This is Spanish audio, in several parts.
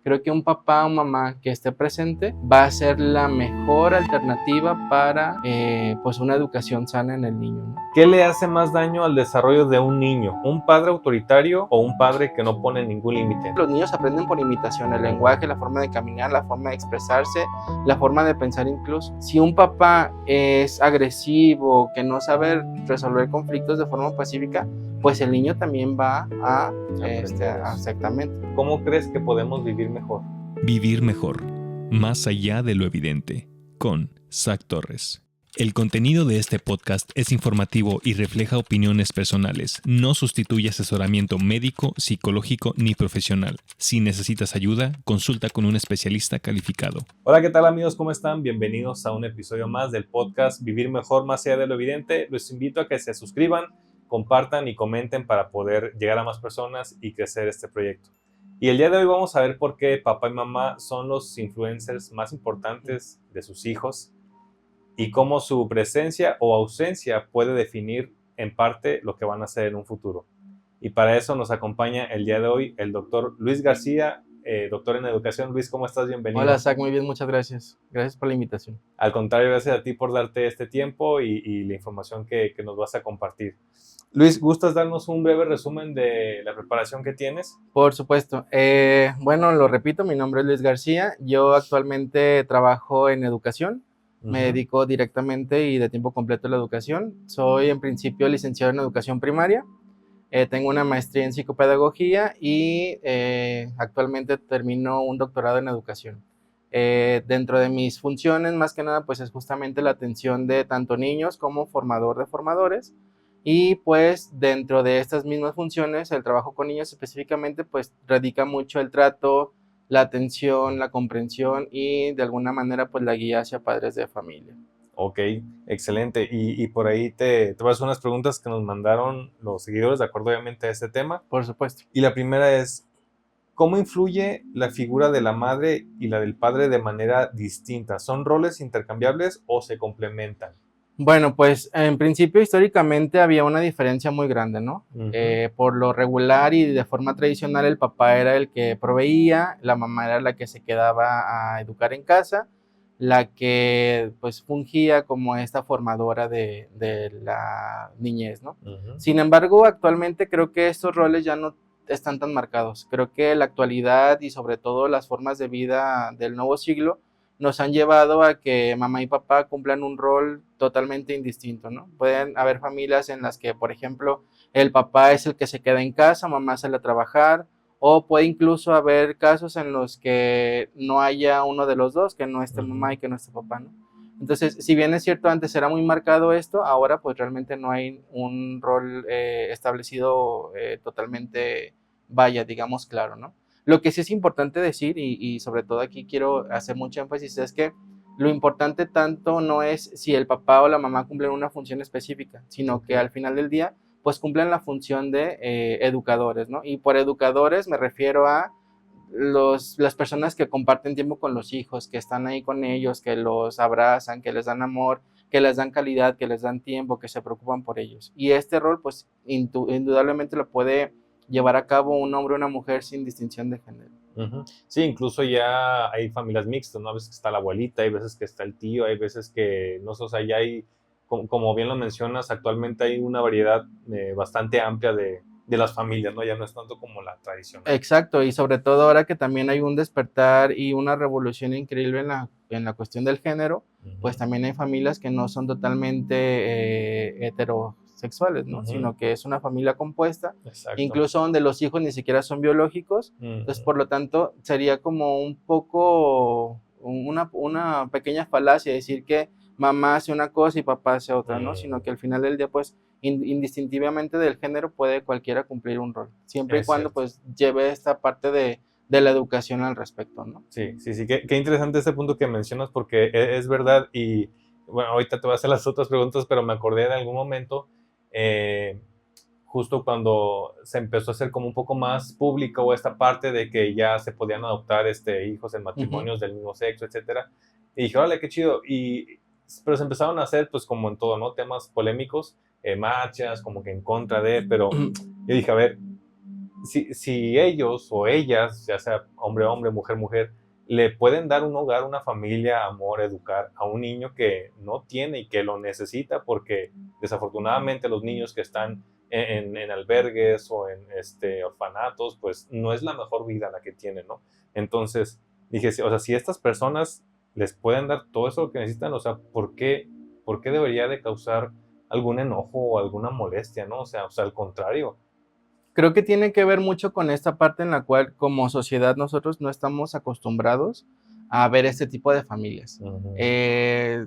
creo que un papá o mamá que esté presente va a ser la mejor alternativa para pues una educación sana en el niño, ¿no? ¿Qué le hace más daño al desarrollo de un niño? ¿Un padre autoritario o un padre que no pone ningún límite? Los niños aprenden por imitación, el lenguaje, la forma de caminar, la forma de expresarse, la forma de pensar incluso. Si un papá es agresivo, que no sabe resolver conflictos de forma pacífica, pues el niño también va a exactamente. ¿Cómo crees que podemos vivir mejor? Vivir mejor, más allá de lo evidente, con Zach Torres. El contenido de este podcast es informativo y refleja opiniones personales. No sustituye asesoramiento médico, psicológico ni profesional. Si necesitas ayuda, consulta con un especialista calificado. Hola, ¿qué tal amigos? ¿Cómo están? Bienvenidos a un episodio más del podcast Vivir Mejor Más Allá de lo Evidente. Los invito a que se suscriban, compartan y comenten para poder llegar a más personas y crecer este proyecto. Y el día de hoy vamos a ver por qué papá y mamá son los influencers más importantes de sus hijos y cómo su presencia o ausencia puede definir en parte lo que van a hacer en un futuro. Y para eso nos acompaña el día de hoy el doctor Luis García, doctor en educación. Luis, ¿cómo estás? Bienvenido. Hola, Zach, muy bien, muchas gracias. Gracias por la invitación. Al contrario, gracias a ti por darte este tiempo y la información que nos vas a compartir. Luis, ¿gustas darnos un breve resumen de la preparación que tienes? Por supuesto. Bueno, lo repito, mi nombre es Luis García. Yo actualmente trabajo en educación. Me dedico directamente y de tiempo completo a la educación. Soy en principio licenciado en educación primaria. Tengo una maestría en psicopedagogía y actualmente termino un doctorado en educación. Dentro de mis funciones, más que nada, pues es justamente la atención de tanto niños como formador de formadores. Y pues dentro de estas mismas funciones, el trabajo con niños específicamente, pues radica mucho el trato, la atención, la comprensión y de alguna manera pues la guía hacia padres de familia. Ok, excelente. Y por ahí te voy a hacer unas preguntas que nos mandaron los seguidores de acuerdo obviamente a este tema. Por supuesto. Y la primera es, ¿cómo influye la figura de la madre y la del padre de manera distinta? ¿Son roles intercambiables o se complementan? Bueno, pues en principio históricamente había una diferencia muy grande, ¿no? Por lo regular y de forma tradicional el papá era el que proveía, la mamá era la que se quedaba a educar en casa, la que pues fungía como esta formadora de la niñez, ¿no? Sin embargo, actualmente creo que estos roles ya no están tan marcados. Creo que la actualidad y sobre todo las formas de vida del nuevo siglo nos han llevado a que mamá y papá cumplan un rol totalmente indistinto, ¿no? Pueden haber familias en las que, por ejemplo, el papá es el que se queda en casa, mamá sale a trabajar, o puede incluso haber casos en los que no haya uno de los dos, que no esté mamá y que no esté papá, ¿no? Entonces, si bien es cierto, antes era muy marcado esto, ahora pues realmente no hay un rol establecido totalmente, digamos, claro, ¿no? Lo que sí es importante decir, y sobre todo aquí quiero hacer mucho énfasis, es que lo importante tanto no es si el papá o la mamá cumplen una función específica, sino que al final del día, pues cumplen la función de educadores, ¿no? Y por educadores me refiero a las personas que comparten tiempo con los hijos, que están ahí con ellos, que los abrazan, que les dan amor, que les dan calidad, que les dan tiempo, que se preocupan por ellos. Y este rol, pues indudablemente lo puede llevar a cabo un hombre o una mujer sin distinción de género. Sí, incluso ya hay familias mixtas, ¿no? A veces que está la abuelita, hay veces que está el tío, hay veces que, no sé, o sea, ya hay, como bien lo mencionas, actualmente hay una variedad bastante amplia de las familias, ¿no? Ya no es tanto como la tradicional. Exacto, y sobre todo ahora que también hay un despertar y una revolución increíble en la cuestión del género, pues también hay familias que no son totalmente heterosexuales, ¿no? Sino que es una familia compuesta, incluso donde los hijos ni siquiera son biológicos, entonces por lo tanto sería como un poco una pequeña falacia decir que mamá hace una cosa y papá hace otra, ¿no? Sino que al final del día pues indistintivamente del género puede cualquiera cumplir un rol, siempre y cuando pues lleve esta parte de la educación al respecto, ¿no? Sí, qué interesante este punto que mencionas porque es verdad y bueno, ahorita te voy a hacer las otras preguntas, pero me acordé de algún momento, justo cuando se empezó a hacer como un poco más público esta parte de que ya se podían adoptar hijos en matrimonios del mismo sexo, etcétera, y dije, órale, qué chido, pero se empezaron a hacer, pues como en todo, ¿no? Temas polémicos, marchas, como que en contra de, pero yo dije, a ver, si ellos o ellas, ya sea hombre, hombre, mujer, mujer, le pueden dar un hogar, una familia, amor, educar a un niño que no tiene y que lo necesita, porque desafortunadamente los niños que están en albergues o en orfanatos, pues no es la mejor vida la que tienen, ¿no? Entonces dije, o sea, si estas personas les pueden dar todo eso que necesitan, o sea, por qué debería de causar algún enojo o alguna molestia, ¿no? O sea, al contrario. Creo que tiene que ver mucho con esta parte en la cual como sociedad nosotros no estamos acostumbrados a ver este tipo de familias. Uh-huh.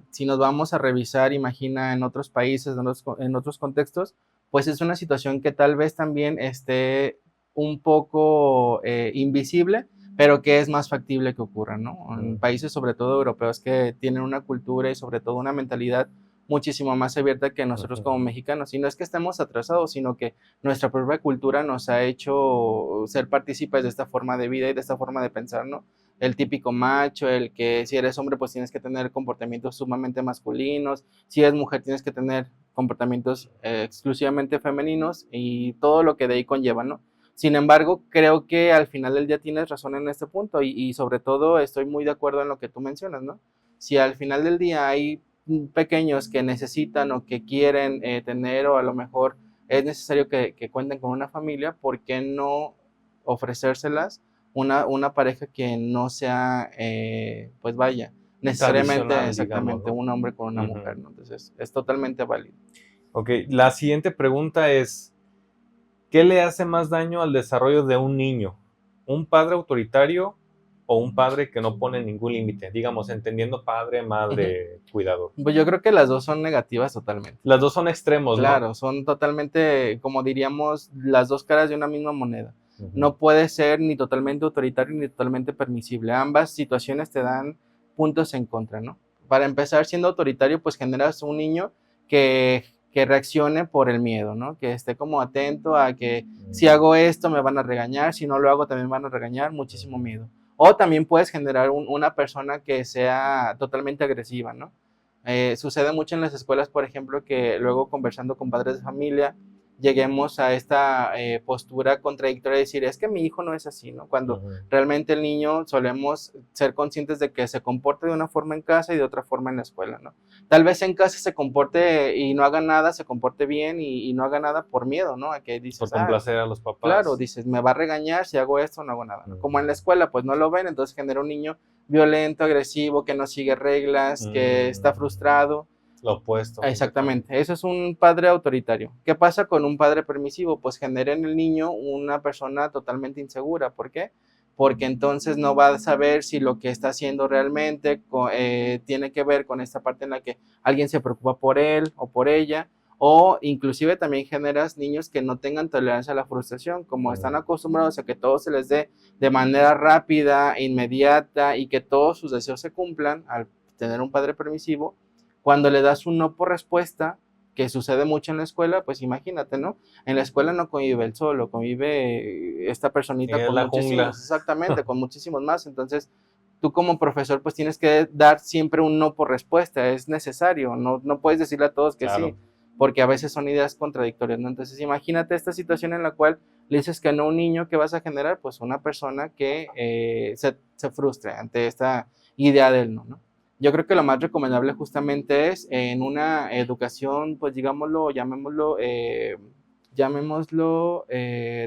Si nos vamos a revisar, imagina en otros países, en otros contextos, pues es una situación que tal vez también esté un poco invisible, pero que es más factible que ocurra, ¿no? En países sobre todo europeos que tienen una cultura y sobre todo una mentalidad muchísimo más abierta que nosotros como mexicanos. Y no es que estemos atrasados, sino que nuestra propia cultura nos ha hecho ser partícipes de esta forma de vida y de esta forma de pensar, ¿no? El típico macho, el que si eres hombre pues tienes que tener comportamientos sumamente masculinos, si eres mujer tienes que tener comportamientos exclusivamente femeninos y todo lo que de ahí conlleva, ¿no? Sin embargo, creo que al final del día tienes razón en este punto y sobre todo estoy muy de acuerdo en lo que tú mencionas, ¿no? Si al final del día hay pequeños que necesitan o que quieren tener o a lo mejor es necesario que cuenten con una familia, ¿por qué no ofrecérselas una pareja que no sea, pues vaya, necesariamente exactamente digamos, ¿no? un hombre con una mujer, ¿no? Entonces es totalmente válido. Ok, la siguiente pregunta es, ¿qué le hace más daño al desarrollo de un niño? ¿Un padre autoritario o un padre que no pone ningún límite? Digamos, entendiendo padre, madre, cuidador. Pues yo creo que las dos son negativas totalmente. Las dos son extremos, Claro, ¿no? son totalmente, como diríamos, las dos caras de una misma moneda. No puede ser ni totalmente autoritario ni totalmente permisible. Ambas situaciones te dan puntos en contra, ¿no? Para empezar, siendo autoritario, pues generas un niño que reaccione por el miedo, ¿no? Que esté como atento a que si hago esto me van a regañar, si no lo hago también van a regañar, muchísimo miedo. O también puedes generar una persona que sea totalmente agresiva, ¿no? Sucede mucho en las escuelas, por ejemplo, que luego conversando con padres de familia, lleguemos a esta postura contradictoria de decir, es que mi hijo no es así, ¿no? Cuando realmente el niño solemos ser conscientes de que se comporte de una forma en casa y de otra forma en la escuela, ¿no? Tal vez en casa se comporte y no haga nada, se comporte bien y no haga nada por miedo, ¿no? A que dices, por complacer a los papás. claro, dices, me va a regañar si hago esto o no hago nada, ¿no? Como en la escuela, pues no lo ven, entonces genera un niño violento, agresivo, que no sigue reglas, que está frustrado. Lo opuesto. Exactamente, eso es un padre autoritario. ¿Qué pasa con un padre permisivo? Pues genera en el niño una persona totalmente insegura. ¿Por qué? Porque entonces no va a saber si lo que está haciendo realmente tiene que ver con esta parte en la que alguien se preocupa por él o por ella, o inclusive también generas niños que no tengan tolerancia a la frustración, como están acostumbrados a que todo se les dé de manera rápida, inmediata y que todos sus deseos se cumplan al tener un padre permisivo. Cuando le das un no por respuesta, que sucede mucho en la escuela, pues imagínate, ¿no? En la escuela no convive él solo, convive esta personita con muchísimos, exactamente, con muchísimos más. Entonces, tú como profesor, pues tienes que dar siempre un no por respuesta, es necesario, no puedes decirle a todos que claro. Sí, porque a veces son ideas contradictorias, ¿no? Entonces, imagínate esta situación en la cual le dices que no a un niño, que vas a generar, pues una persona que se frustre ante esta idea del no, ¿no? Yo creo que lo más recomendable justamente es en una educación, pues digámoslo, llamémoslo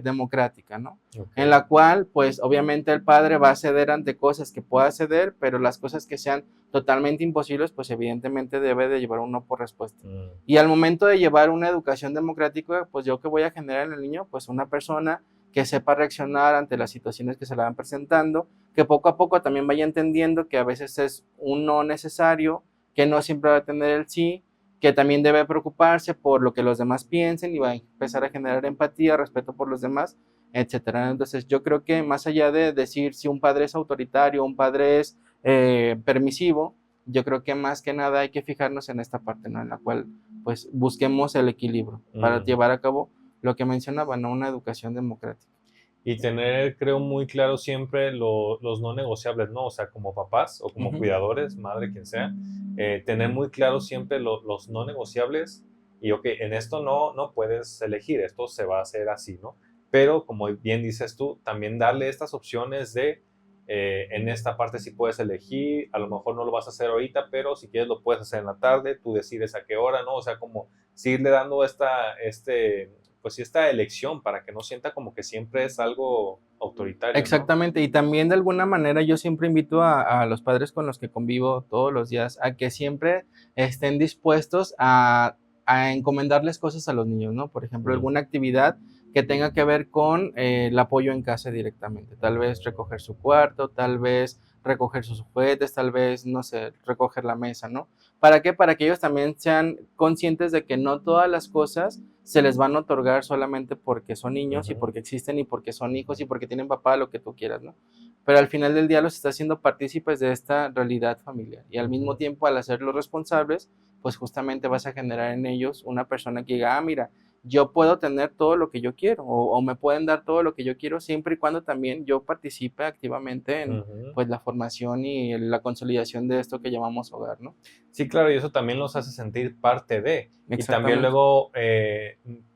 democrática, ¿no? Okay. En la cual, pues obviamente el padre va a ceder ante cosas que pueda ceder, pero las cosas que sean totalmente imposibles, pues evidentemente debe de llevar un no por respuesta. Y al momento de llevar una educación democrática, pues yo que voy a generar en el niño, pues una persona que sepa reaccionar ante las situaciones que se le van presentando, que poco a poco también vaya entendiendo que a veces es un no necesario, que no siempre va a tener el sí, que también debe preocuparse por lo que los demás piensen y va a empezar a generar empatía, respeto por los demás, etcétera. Entonces yo creo que más allá de decir si un padre es autoritario, un padre es permisivo, yo creo que más que nada hay que fijarnos en esta parte, ¿no? En la cual pues busquemos el equilibrio para llevar a cabo lo que mencionaba, ¿no? Una educación democrática. Y tener, creo, muy claro siempre los no negociables, ¿no? O sea, como papás o como cuidadores, madre, quien sea, tener muy claro siempre los no negociables y, ok, en esto no puedes elegir, esto se va a hacer así, ¿no? pero como bien dices tú, también darle estas opciones de en esta parte sí puedes elegir, a lo mejor no lo vas a hacer ahorita, pero si quieres lo puedes hacer en la tarde, tú decides a qué hora, ¿no? O sea, como seguirle dando esta elección para que no sienta como que siempre es algo autoritario, ¿no? Exactamente, y también de alguna manera yo siempre invito a los padres con los que convivo todos los días a que siempre estén dispuestos a encomendarles cosas a los niños, ¿no? Por ejemplo, alguna actividad que tenga que ver con el apoyo en casa directamente, tal vez recoger su cuarto, tal vez recoger sus juguetes, tal vez, no sé, recoger la mesa, ¿no? ¿Para qué? Para que ellos también sean conscientes de que no todas las cosas se les van a otorgar solamente porque son niños y porque existen y porque son hijos y porque tienen papá, lo que tú quieras, ¿no? Pero al final del día los está haciendo partícipes de esta realidad familiar y al mismo tiempo al hacerlos responsables, pues justamente vas a generar en ellos una persona que diga, mira, yo puedo tener todo lo que yo quiero o me pueden dar todo lo que yo quiero siempre y cuando también yo participe activamente en pues la formación y la consolidación de esto que llamamos hogar, ¿no? Sí, claro, y eso también los hace sentir parte de. Y también luego,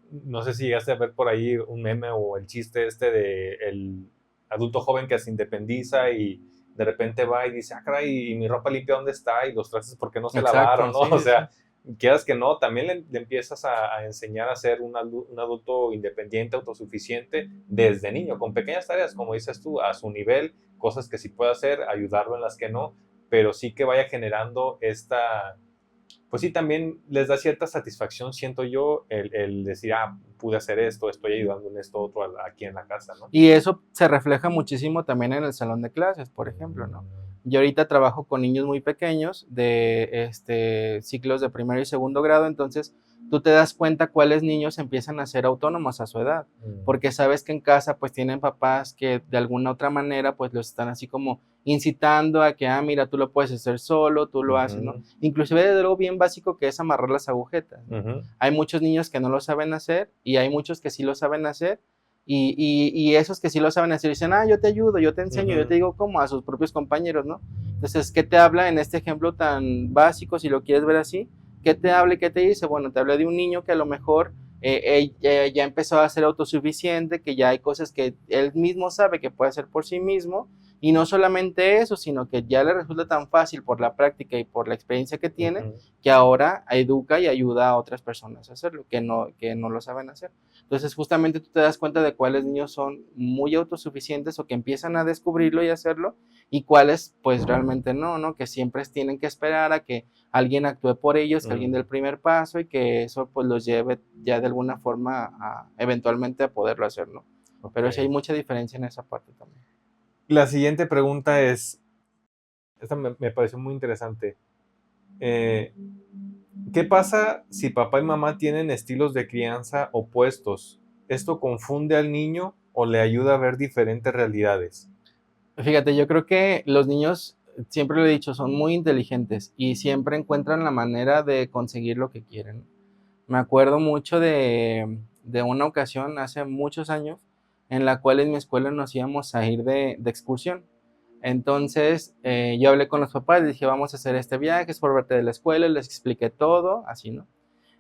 no sé si llegaste a ver por ahí un meme o el chiste de el adulto joven que se independiza y de repente va y dice, caray, ¿y mi ropa limpia dónde está? Y los trastes, ¿por qué no se lavaron? ¿No? Sí, o sea, quieras que no, también le empiezas a enseñar a ser un adulto independiente, autosuficiente desde niño, con pequeñas tareas, como dices tú, a su nivel, cosas que sí puede hacer, ayudarlo en las que no, pero sí que vaya generando pues sí, también les da cierta satisfacción, siento yo, el decir, pude hacer esto, estoy ayudando en esto otro aquí en la casa, ¿no? Y eso se refleja muchísimo también en el salón de clases, por ejemplo, ¿no? Yo ahorita trabajo con niños muy pequeños de ciclos de primero y segundo grado, entonces tú te das cuenta cuáles niños empiezan a ser autónomos a su edad, porque sabes que en casa pues tienen papás que de alguna otra manera pues los están así como incitando a que, mira, tú lo puedes hacer solo, tú lo haces, ¿no? Inclusive de algo bien básico que es amarrar las agujetas, ¿no? Hay muchos niños que no lo saben hacer y hay muchos que sí lo saben hacer. Y esos que sí lo saben hacer dicen, yo te ayudo, yo te enseño, yo te digo cómo a sus propios compañeros, ¿no? Entonces, ¿qué te habla en este ejemplo tan básico, si lo quieres ver así? ¿Qué te habla y qué te dice? Bueno, te habla de un niño que a lo mejor ya empezó a ser autosuficiente, que ya hay cosas que él mismo sabe que puede hacer por sí mismo, y no solamente eso, sino que ya le resulta tan fácil por la práctica y por la experiencia que tiene, que ahora educa y ayuda a otras personas a hacerlo, que no lo saben hacer. Entonces, justamente tú te das cuenta de cuáles niños son muy autosuficientes o que empiezan a descubrirlo y hacerlo, y cuáles pues realmente no, que siempre tienen que esperar a que alguien actúe por ellos, que alguien dé el primer paso y que eso pues los lleve ya de alguna forma eventualmente a poderlo hacer, ¿no? Pero sí hay mucha diferencia en esa parte también. La siguiente pregunta es, esta me pareció muy interesante. ¿Qué pasa si papá y mamá tienen estilos de crianza opuestos? ¿Esto confunde al niño o le ayuda a ver diferentes realidades? Fíjate, yo creo que los niños, siempre lo he dicho, son muy inteligentes y siempre encuentran la manera de conseguir lo que quieren. Me acuerdo mucho de una ocasión hace muchos años en la cual en mi escuela nos íbamos a ir de excursión. Entonces yo hablé con los papás, les dije, vamos a hacer este viaje, es por parte de la escuela, les expliqué todo, así, ¿no?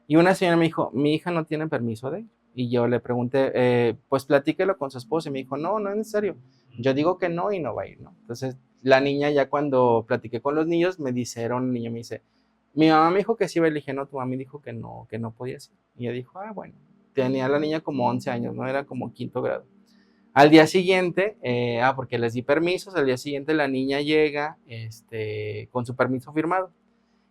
Y una señora me dijo, mi hija no tiene permiso de ir. Y yo le pregunté, pues platíquelo con su esposa. Y me dijo, no es necesario. Yo digo que no y no va a ir, ¿no? Entonces la niña ya cuando platiqué con los niños, me dijeron, el niño me dice, mi mamá me dijo que sí iba, le dije, no, tu mamá me dijo que no podía ir. Y ella dijo, bueno, tenía la niña como 11 años, ¿no? Era como quinto grado. Al día siguiente, porque les di permisos, al día siguiente la niña llega con su permiso firmado.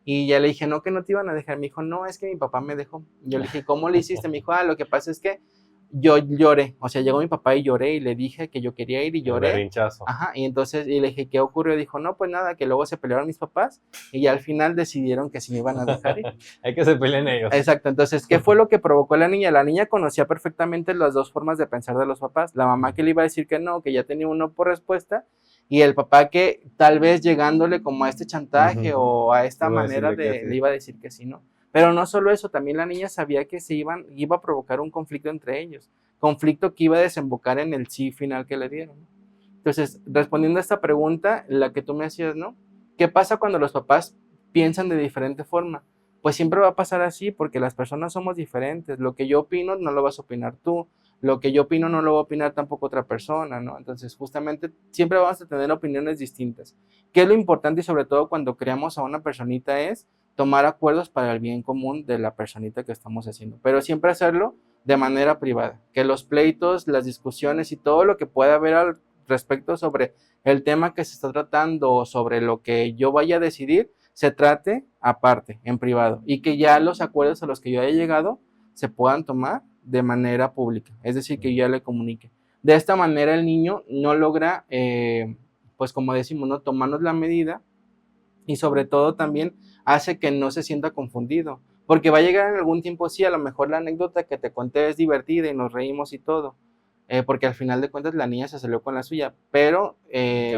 Y ya le dije, no, que no te iban a dejar. Me dijo, no, es que mi papá me dejó. Yo le dije, ¿cómo le hiciste? Me dijo, lo que pasa es que yo lloré. O sea, llegó mi papá y lloré y le dije que yo quería ir y lloré. Berrinchazo. Ajá, y entonces y le dije, ¿qué ocurrió? Dijo, no, pues nada, que luego se pelearon mis papás y ya al final decidieron que sí me iban a dejar ir. Hay que se peleen ellos. Exacto, entonces, ¿qué fue lo que provocó la niña? La niña conocía perfectamente las dos formas de pensar de los papás. La mamá que le iba a decir que no, que ya tenía uno por respuesta, y el papá que tal vez llegándole como a este chantaje o a esta manera le iba a decir que sí, ¿no? Pero no solo eso, también la niña sabía que iba a provocar un conflicto entre ellos, conflicto que iba a desembocar en el sí final que le dieron. Entonces, respondiendo a esta pregunta, la que tú me hacías, ¿no? ¿Qué pasa cuando los papás piensan de diferente forma? Pues siempre va a pasar así, porque las personas somos diferentes. Lo que yo opino no lo vas a opinar tú. lo que yo opino no lo va a opinar tampoco otra persona, ¿no? Entonces, justamente, siempre vamos a tener opiniones distintas. ¿Qué es lo importante y sobre todo cuando creamos a una personita es tomar acuerdos para el bien común de la personita que estamos haciendo, pero siempre hacerlo de manera privada, que los pleitos, las discusiones y todo lo que pueda haber al respecto sobre el tema que se está tratando o sobre lo que yo vaya a decidir, se trate aparte, en privado, y que ya los acuerdos a los que yo haya llegado se puedan tomar de manera pública, es decir, que yo ya le comunique. De esta manera el niño no logra, pues como decimos, ¿no? Tomarnos la medida y sobre todo también hace que no se sienta confundido, porque va a llegar en algún tiempo, sí, a lo mejor la anécdota que te conté es divertida y nos reímos y todo, porque al final de cuentas la niña se salió con la suya, pero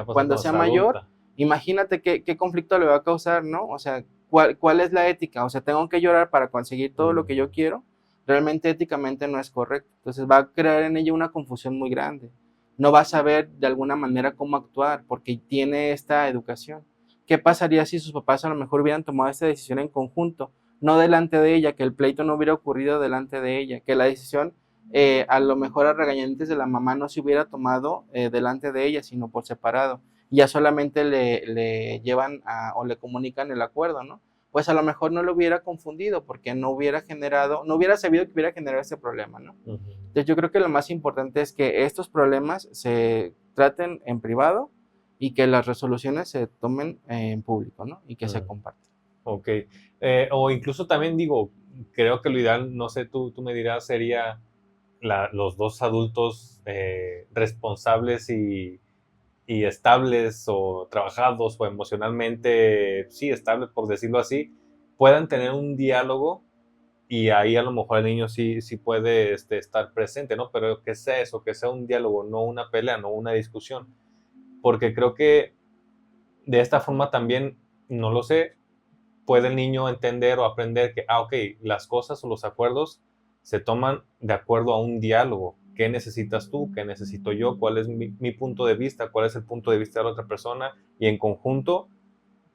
cuando sea mayor, imagínate qué conflicto le va a causar, ¿no? O sea, ¿cuál es la ética? O sea, tengo que llorar para conseguir todo lo que yo quiero, realmente éticamente no es correcto, entonces va a crear en ella una confusión muy grande, no va a saber de alguna manera cómo actuar, porque tiene esta educación. ¿Qué pasaría si sus papás a lo mejor hubieran tomado esta decisión en conjunto? No delante de ella, que el pleito no hubiera ocurrido delante de ella, que la decisión a lo mejor a regañadientes de la mamá no se hubiera tomado delante de ella, sino por separado. Ya solamente le llevan o le comunican el acuerdo, ¿no? Pues a lo mejor no lo hubiera confundido porque no hubiera sabido que hubiera generado ese problema, ¿no? Uh-huh. Entonces yo creo que lo más importante es que estos problemas se traten en privado y que las resoluciones se tomen en público, ¿no? Y que se compartan. Ok. O incluso también digo, creo que lo ideal, no sé, tú me dirás, sería los dos adultos responsables y estables o trabajados o emocionalmente, sí, estables por decirlo así, puedan tener un diálogo y ahí a lo mejor el niño sí puede estar presente, ¿no? Pero que sea eso, que sea un diálogo, no una pelea, no una discusión. Porque creo que de esta forma también, no lo sé, puede el niño entender o aprender que, ok, las cosas o los acuerdos se toman de acuerdo a un diálogo. ¿Qué necesitas tú? ¿Qué necesito yo? ¿Cuál es mi punto de vista? ¿Cuál es el punto de vista de la otra persona? Y en conjunto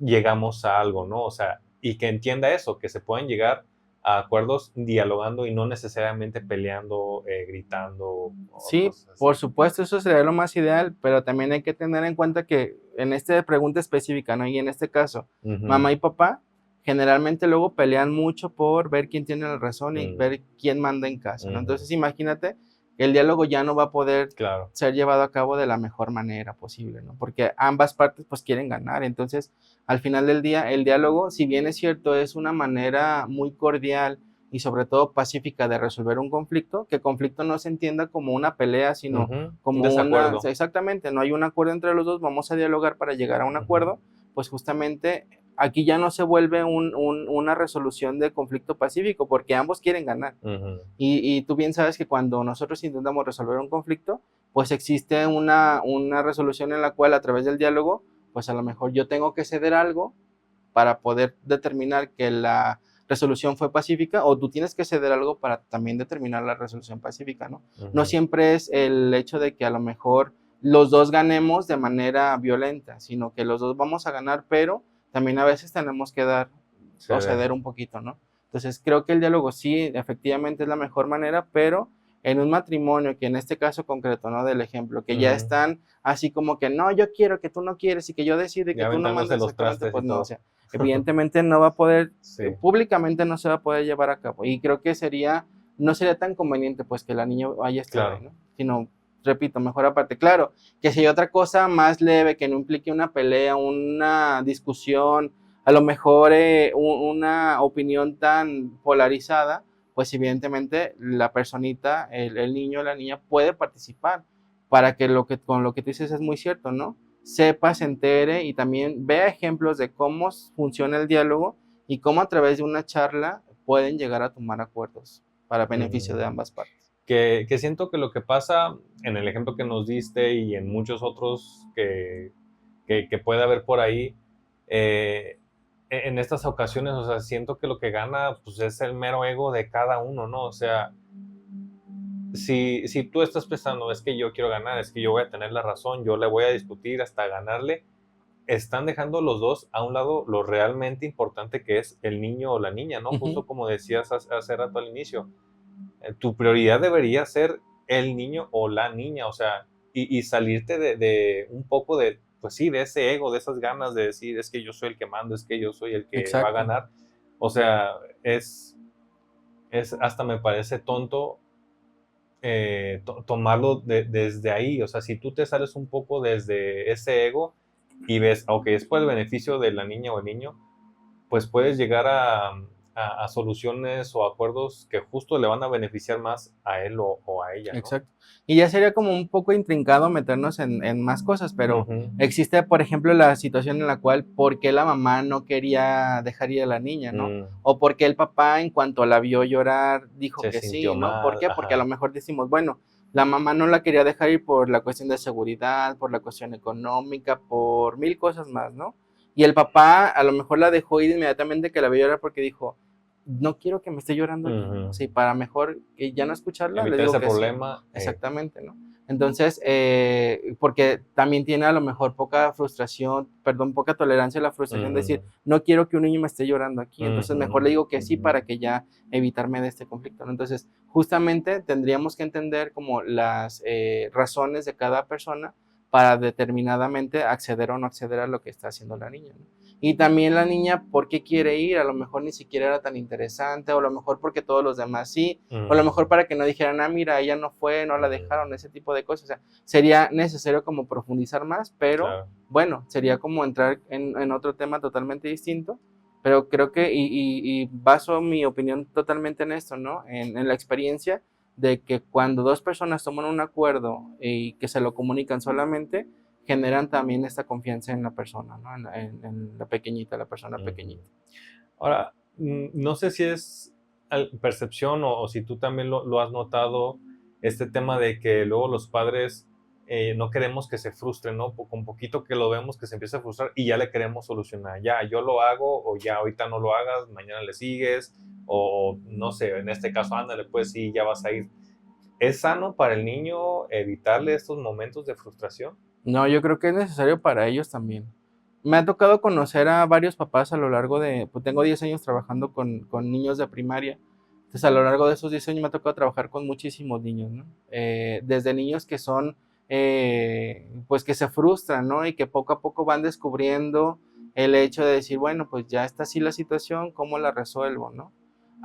llegamos a algo, ¿no? O sea, y que entienda eso, que se pueden llegar a acuerdos dialogando y no necesariamente peleando, gritando. Sí, por supuesto, eso sería lo más ideal, pero también hay que tener en cuenta que en esta pregunta específica, ¿no? Y en este caso, mamá y papá generalmente luego pelean mucho por ver quién tiene la razón y ver quién manda en casa, ¿no? Entonces imagínate que el diálogo ya no va a poder ser llevado a cabo de la mejor manera posible, ¿no? Porque ambas partes pues quieren ganar, entonces al final del día el diálogo, si bien es cierto, es una manera muy cordial y sobre todo pacífica de resolver un conflicto, que el conflicto no se entienda como una pelea, sino como una... Exactamente, no hay un acuerdo entre los dos, vamos a dialogar para llegar a un acuerdo, pues justamente aquí ya no se vuelve una resolución de conflicto pacífico, porque ambos quieren ganar. Y tú bien sabes que cuando nosotros intentamos resolver un conflicto, pues existe una resolución en la cual a través del diálogo, pues a lo mejor yo tengo que ceder algo para poder determinar que la resolución fue pacífica, o tú tienes que ceder algo para también determinar la resolución pacífica, ¿no? No siempre es el hecho de que a lo mejor los dos ganemos de manera violenta, sino que los dos vamos a ganar, pero también a veces tenemos que dar o ceder un poquito, ¿no? Entonces creo que el diálogo sí, efectivamente es la mejor manera, pero en un matrimonio, que en este caso concreto, ¿no? Del ejemplo, que ya están así como que, no, yo quiero, que tú no quieres, y que yo decido y que tú no mandas, exactamente, pues no, o sea, evidentemente no va a poder, públicamente no se va a poder llevar a cabo, y creo que no sería tan conveniente, pues, que la niña vaya a estar ahí, ¿no? Sino, repito, mejor aparte. Claro, que si hay otra cosa más leve, que no implique una pelea, una discusión, a lo mejor una opinión tan polarizada, pues evidentemente la personita, el niño o la niña puede participar para que con lo que tú dices es muy cierto, ¿no? Sepa, se entere y también vea ejemplos de cómo funciona el diálogo y cómo a través de una charla pueden llegar a tomar acuerdos para beneficio de ambas partes. Que siento que lo que pasa en el ejemplo que nos diste y en muchos otros que puede haber por ahí, en estas ocasiones, o sea, siento que lo que gana pues, es el mero ego de cada uno, ¿no? O sea, si tú estás pensando, es que yo quiero ganar, es que yo voy a tener la razón, yo le voy a discutir hasta ganarle, están dejando los dos a un lado lo realmente importante que es el niño o la niña, ¿no? Justo como decías hace rato al inicio. Tu prioridad debería ser el niño o la niña, o sea, y salirte de un poco de, pues sí, de ese ego, de esas ganas de decir, es que yo soy el que mando, es que yo soy el que va a Exacto. ganar. O sea, hasta me parece tonto tomarlo desde ahí. O sea, si tú te sales un poco desde ese ego y ves, ok, es por el beneficio de la niña o el niño, pues puedes llegar a soluciones o acuerdos que justo le van a beneficiar más a él o a ella, ¿no? Exacto. Y ya sería como un poco intrincado meternos en más cosas, pero Ujú. existe, por ejemplo, la situación en la cual, ¿por qué la mamá no quería dejar ir a la niña, no? Mm, O por qué el papá, en cuanto la vio llorar, dijo se que sí, sintió ¿no? ¿Por mal, qué? Porque a lo ajá. mejor decimos, bueno, la mamá no la quería dejar ir por la cuestión de seguridad, por la cuestión económica, por mil cosas más, ¿no? Y el papá a lo mejor la dejó ir inmediatamente que la vio llorar porque dijo, no quiero que me esté llorando aquí, ¿no? O Ujú. sea, para mejor que ya no escucharla, le Evitar digo ese que sí. problema. Exactamente, ¿no? Entonces, porque también tiene a lo mejor poca frustración, perdón, poca tolerancia a la frustración de decir, Ujú, no quiero que un niño me esté llorando aquí, entonces mejor ujú, le digo que sí para que ya evitarme de este conflicto, ¿no? Entonces, justamente tendríamos que entender como las razones de cada persona para determinadamente acceder o no acceder a lo que está haciendo la niña, ¿no? Y también la niña, ¿por qué quiere ir? A lo mejor ni siquiera era tan interesante, o a lo mejor porque todos los demás sí, o a lo mejor ujú, para que no dijeran, ah, mira, ella no fue, no la dejaron, ujú. ese tipo de cosas. O sea, sería necesario como profundizar más, pero Claro. bueno, sería como entrar en otro tema totalmente distinto. Pero creo que, y baso mi opinión totalmente en esto, ¿no? En la experiencia de que cuando dos personas toman un acuerdo y que se lo comunican solamente, generan también esta confianza en la persona, ¿no? En la pequeñita, la persona Ujú. pequeñita. Ahora, no sé si es percepción o si tú también lo has notado, este tema de que luego los padres no queremos que se frustren, ¿no? Con poquito que lo vemos que se empieza a frustrar y ya le queremos solucionar. Ya, yo lo hago o ya ahorita no lo hagas, mañana le sigues o no sé, en este caso, ándale, pues sí, ya vas a ir. ¿Es sano para el niño evitarle estos momentos de frustración? No, yo creo que es necesario para ellos también. Me ha tocado conocer a varios papás a lo largo de, pues tengo 10 años trabajando con niños de primaria. Entonces, a lo largo de esos 10 años me ha tocado trabajar con muchísimos niños, ¿no? Desde niños que son, pues que se frustran, ¿no? Y que poco a poco van descubriendo el hecho de decir, bueno, pues ya está así la situación, ¿cómo la resuelvo, no?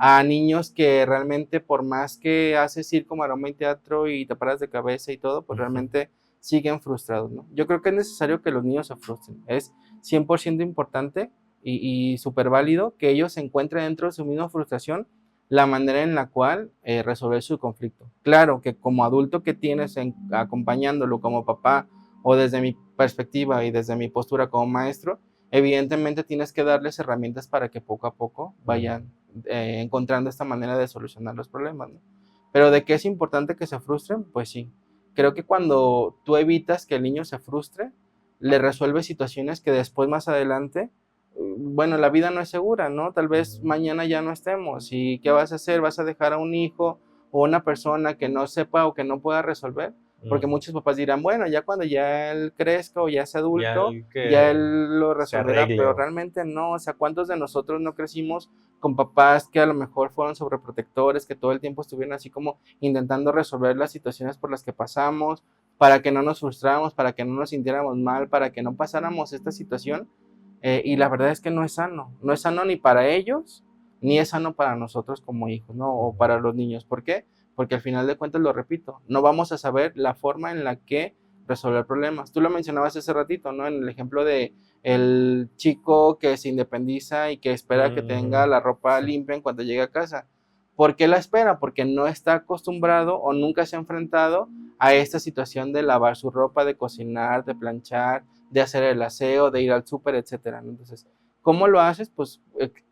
A niños que realmente por más que haces circo, maroma y teatro y te paras de cabeza y todo, pues Ujú. realmente siguen frustrados, ¿no? Yo creo que es necesario que los niños se frustren. Es 100% importante y súper válido que ellos encuentren dentro de su misma frustración la manera en la cual resolver su conflicto. Claro que como adulto que tienes acompañándolo como papá o desde mi perspectiva y desde mi postura como maestro, evidentemente tienes que darles herramientas para que poco a poco Ujú. vayan encontrando esta manera de solucionar los problemas, ¿no? Pero de que es importante que se frustren, pues sí. Creo que cuando tú evitas que el niño se frustre, le resuelves situaciones que después más adelante, bueno, la vida no es segura, ¿no? Tal vez Ujú. mañana ya no estemos. ¿Y qué vas a hacer? ¿Vas a dejar a un hijo o una persona que no sepa o que no pueda resolver? Porque Ujú. muchos papás dirán, bueno, ya cuando ya él crezca o ya sea Ya adulto, el ya que él lo se resolverá, arregle pero o... realmente no. O sea, ¿cuántos de nosotros no crecimos con papás que a lo mejor fueron sobreprotectores, que todo el tiempo estuvieron así como intentando resolver las situaciones por las que pasamos, para que no nos frustráramos, para que no nos sintiéramos mal, para que no pasáramos esta situación? Y la verdad es que no es sano. No es sano ni para ellos, ni es sano para nosotros como hijos, ¿no? O Ujú. para los niños. ¿Por qué? Porque al final de cuentas, lo repito, no vamos a saber la forma en la que resolver problemas. Tú lo mencionabas hace ratito, ¿no? En el ejemplo de el chico que se independiza y que espera que tenga Ujú. la ropa limpia en cuanto llegue a casa. ¿Por qué la espera? Porque no está acostumbrado o nunca se ha enfrentado a esta situación de lavar su ropa, de cocinar, de planchar, de hacer el aseo, de ir al súper, etcétera, ¿no? Entonces, ¿cómo lo haces? Pues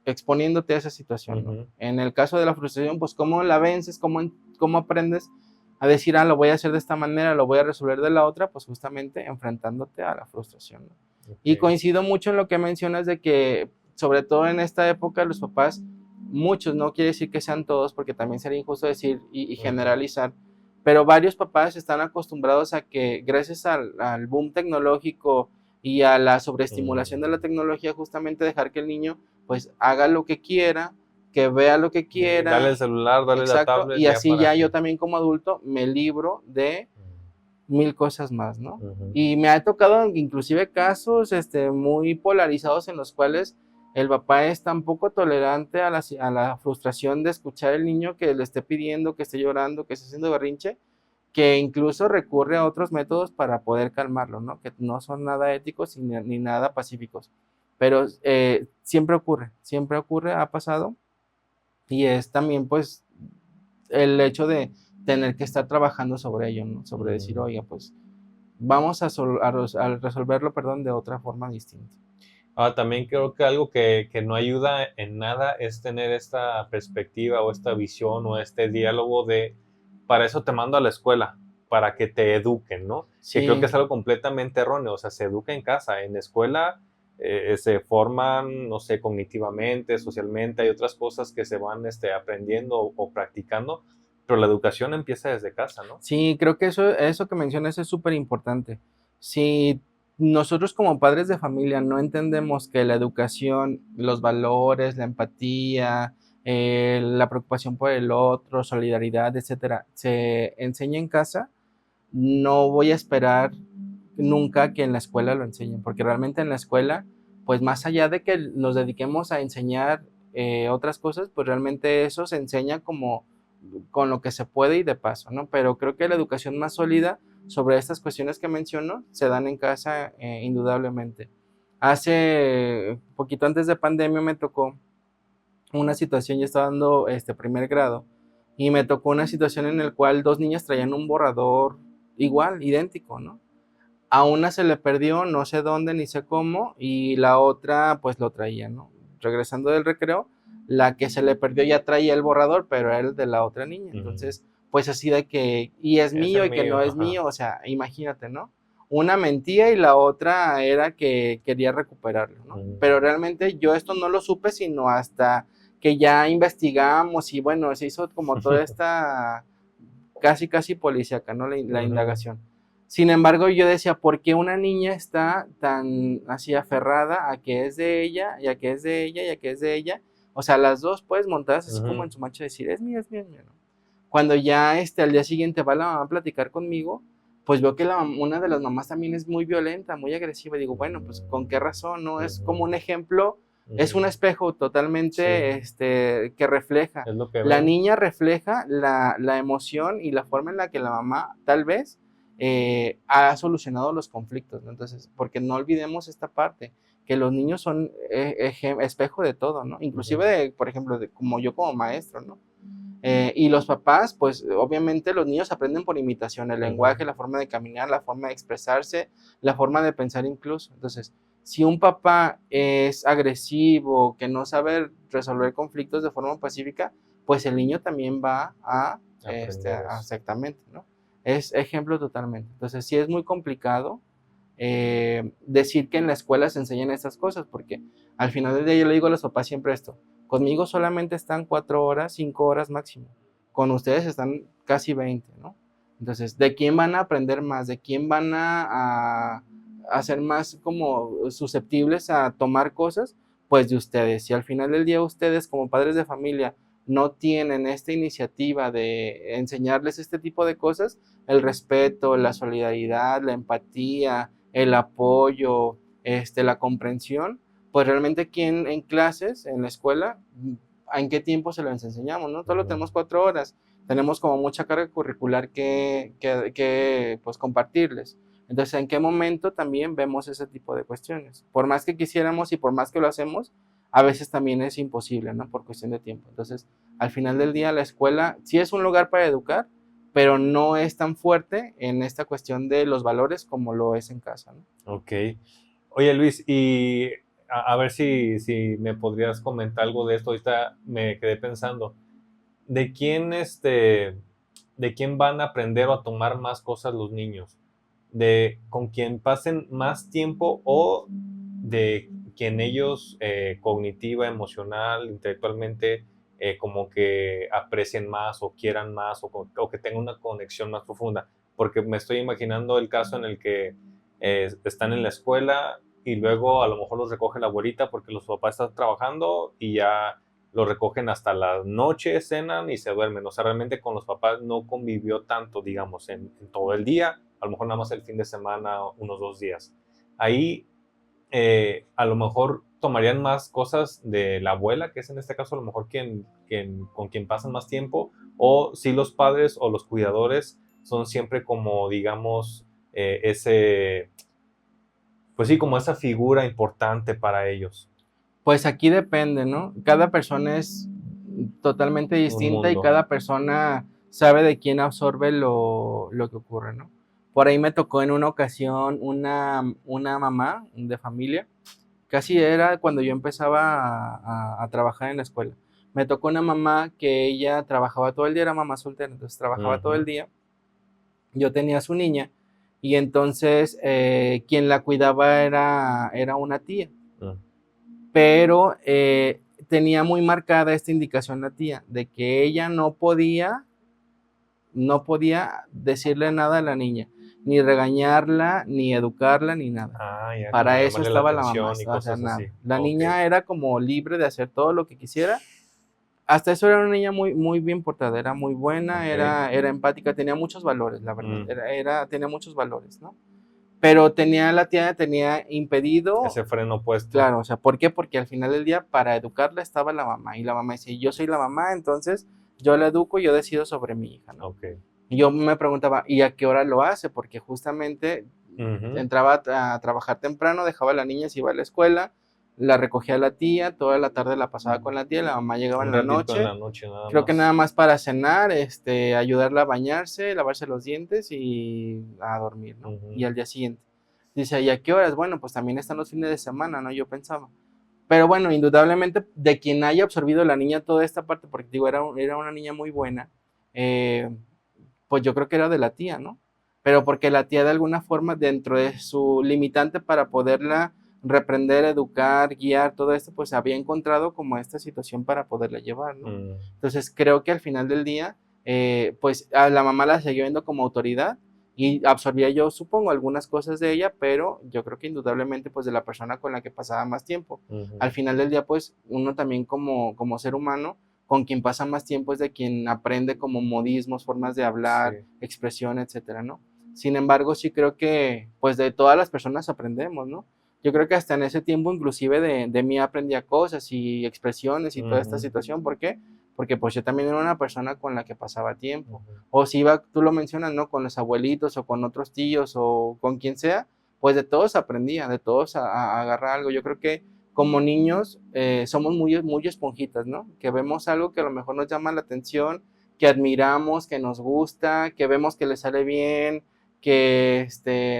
exponiéndote a esa situación, ¿no? Ujú. En el caso de la frustración, pues ¿cómo la vences? ¿Cómo aprendes a decir, ah, lo voy a hacer de esta manera, lo voy a resolver de la otra? Pues justamente enfrentándote a la frustración, ¿no? Y Ok. coincido mucho en lo que mencionas de que, sobre todo en esta época, los papás, muchos, no quiere decir que sean todos, porque también sería injusto decir y Ujú. generalizar, pero varios papás están acostumbrados a que gracias al boom tecnológico y a la sobreestimulación de la Mm. tecnología, justamente dejar que el niño pues haga lo que quiera, que vea lo que quiera. Dale el celular, dale exacto, la tablet. y así ya que... yo también como adulto me libro de 1000 cosas más, ¿no? Uh-huh. Y me ha tocado inclusive casos muy polarizados en los cuales el papá es tan poco tolerante a la frustración de escuchar al niño que le esté pidiendo, que esté llorando, que esté haciendo berrinche, que incluso recurre a otros métodos para poder calmarlo, ¿no? Que no son nada éticos ni nada pacíficos. Pero siempre ocurre, ha pasado. Y es también, pues, el hecho de tener que estar trabajando sobre ello, ¿no? Sobre decir, oiga, pues, vamos a resolverlo, de otra forma distinta. También creo que algo que no ayuda en nada es tener esta perspectiva o esta visión o este diálogo de, para eso te mando a la escuela, para que te eduquen, ¿no? Sí. Que creo que es algo completamente erróneo, o sea, se educa en casa, en la escuela se forman, no sé, cognitivamente, socialmente, hay otras cosas que se van aprendiendo o practicando, pero la educación empieza desde casa, ¿no? Sí, creo que eso que mencionas es súper importante. Si nosotros como padres de familia no entendemos que la educación, los valores, la empatía, la preocupación por el otro, solidaridad, etcétera, se enseña en casa, no voy a esperar nunca que en la escuela lo enseñen, porque realmente en la escuela, pues más allá de que nos dediquemos a enseñar otras cosas, pues realmente eso se enseña como con lo que se puede y de paso, ¿no? Pero creo que la educación más sólida sobre estas cuestiones que menciono se dan en casa indudablemente. Hace poquito antes de pandemia me tocó una situación, yo estaba dando primer grado, y me tocó una situación en la cual 2 niñas traían un borrador igual, idéntico, ¿no? A una se le perdió, no sé dónde ni sé cómo, y la otra pues lo traía, ¿no? Regresando del recreo, la que se le perdió ya traía el borrador, pero era el de la otra niña. Entonces, pues así de que, y es mío y que no es mío, o sea, imagínate, ¿no? Una mentía y la otra era que quería recuperarlo, ¿no? Pero realmente yo esto no lo supe sino hasta que ya investigamos y bueno, se hizo como toda esta casi policíaca, ¿no? La indagación. Sin embargo, yo decía, ¿por qué una niña está tan así aferrada a que es de ella, y a que es de ella, y a que es de ella? O sea, las dos, pues, montadas así como en su macho, decir, es mío, ¿no? Cuando ya al día siguiente va la mamá a platicar conmigo, pues veo que una de las mamás también es muy violenta, muy agresiva. Y digo, bueno, pues, ¿con qué razón, no? Es como un ejemplo, es un espejo totalmente que refleja. Es lo que la niña refleja la emoción y la forma en la que la mamá, tal vez, ha solucionado los conflictos, ¿no? Entonces, porque no olvidemos esta parte, que los niños son espejo de todo, ¿no? Inclusive, por ejemplo, como yo como maestro, ¿no? Y los papás, pues obviamente los niños aprenden por imitación, el lenguaje, la forma de caminar, la forma de expresarse, la forma de pensar incluso. Entonces, si un papá es agresivo, que no sabe resolver conflictos de forma pacífica, pues el niño también va a exactamente, ¿no? Es ejemplo totalmente. Entonces, sí es muy complicado decir que en la escuela se enseñan estas cosas, porque al final del día yo le digo a los papás siempre esto, conmigo solamente están 4 horas, 5 horas máximo, con ustedes están casi 20, ¿no? Entonces, ¿de quién van a aprender más? ¿De quién van a ser más como susceptibles a tomar cosas? Pues de ustedes. Si al final del día ustedes como padres de familia no tienen esta iniciativa de enseñarles este tipo de cosas, el respeto, la solidaridad, la empatía, el apoyo, la comprensión, pues realmente aquí en clases, en la escuela, ¿en qué tiempo se los enseñamos? ¿No? Solo tenemos 4 horas, tenemos como mucha carga curricular que pues compartirles. Entonces, ¿en qué momento también vemos ese tipo de cuestiones? Por más que quisiéramos y por más que lo hacemos, a veces también es imposible, ¿no? Por cuestión de tiempo. Entonces, al final del día, la escuela sí es un lugar para educar, pero no es tan fuerte en esta cuestión de los valores como lo es en casa, ¿no? Ok. Oye, Luis, y a ver si me podrías comentar algo de esto. Ahorita me quedé pensando, ¿de quién van a aprender o a tomar más cosas los niños? ¿De con quien pasen más tiempo o de quien ellos cognitiva, emocional, intelectualmente como que aprecien más o quieran más o que tengan una conexión más profunda? Porque me estoy imaginando el caso en el que están en la escuela y luego a lo mejor los recoge la abuelita porque los papás están trabajando y ya lo recogen hasta la noche, cenan y se duermen. O sea, realmente con los papás no convivió tanto, digamos, en todo el día, a lo mejor nada más el fin de semana, unos 2 días. Ahí a lo mejor tomarían más cosas de la abuela, que es en este caso a lo mejor con quien pasan más tiempo, o si los padres o los cuidadores son siempre como, digamos, pues sí, como esa figura importante para ellos. Pues aquí depende, ¿no? Cada persona es totalmente Un distinta y mundo. cada persona sabe de quién absorbe lo que ocurre, ¿no? Por ahí me tocó en una ocasión una mamá de familia, casi era cuando yo empezaba a trabajar en la escuela. Me tocó una mamá que ella trabajaba todo el día, era mamá soltera, entonces trabajaba todo el Ujú. día. Yo tenía a su niña y entonces quien la cuidaba era una tía, Mm. pero tenía muy marcada esta indicación la tía, de que ella no podía decirle nada a la niña, ni regañarla, ni educarla, ni nada. Ah, ya, como Para eso llamarle la estaba la mamá, atención y o sea, cosas así. nada. La Ok. niña era como libre de hacer todo lo que quisiera. Hasta eso era una niña muy, muy bien portada, era muy buena, Ok. era empática, tenía muchos valores, la verdad. Mm. Tenía muchos valores, ¿no? Pero la tía tenía impedido. Ese freno puesto. Claro, o sea, ¿por qué? Porque al final del día para educarla estaba la mamá y la mamá decía, yo soy la mamá, entonces yo la educo y yo decido sobre mi hija, ¿no? Ok. Y yo me preguntaba, ¿y a qué hora lo hace? Porque justamente Ujú. entraba a trabajar temprano, dejaba a la niña, se iba a la escuela, la recogía la tía, toda la tarde la pasaba con la tía, la mamá llegaba en Un la ratito en noche, la noche nada creo que nada más. más para cenar, ayudarla a bañarse, lavarse los dientes y a dormir, ¿no? Ujú. Y al día siguiente. Dice, ¿y a qué horas? Bueno, pues también están los fines de semana, ¿no? Yo pensaba. Pero bueno, indudablemente de quien haya absorbido la niña toda esta parte, porque digo, era una niña muy buena, eh, pues yo creo que era de la tía, ¿no? Pero porque la tía de alguna forma, dentro de su limitante para poderla reprender, educar, guiar, todo esto, pues había encontrado como esta situación para poderla llevar, ¿no? Mm. Entonces creo que al final del día, pues a la mamá la seguía viendo como autoridad y absorbía yo, supongo, algunas cosas de ella, pero yo creo que indudablemente pues de la persona con la que pasaba más tiempo. Al Ujú. final del día, pues uno también como ser humano, con quien pasa más tiempo es de quien aprende como modismos, formas de hablar, Sí. expresión, etcétera, ¿no? Sin embargo, sí creo que pues de todas las personas aprendemos, ¿no? Yo creo que hasta en ese tiempo inclusive de mí aprendía cosas y expresiones y toda esta Ujú. situación. ¿Por qué? Porque pues yo también era una persona con la que pasaba tiempo. Ujú. O si iba, tú lo mencionas, ¿no? Con los abuelitos o con otros tíos o con quien sea, pues de todos aprendía, de todos a agarrar algo. Yo creo que como niños somos muy, muy esponjitas, ¿no? Que vemos algo que a lo mejor nos llama la atención, que admiramos, que nos gusta, que vemos que le sale bien, que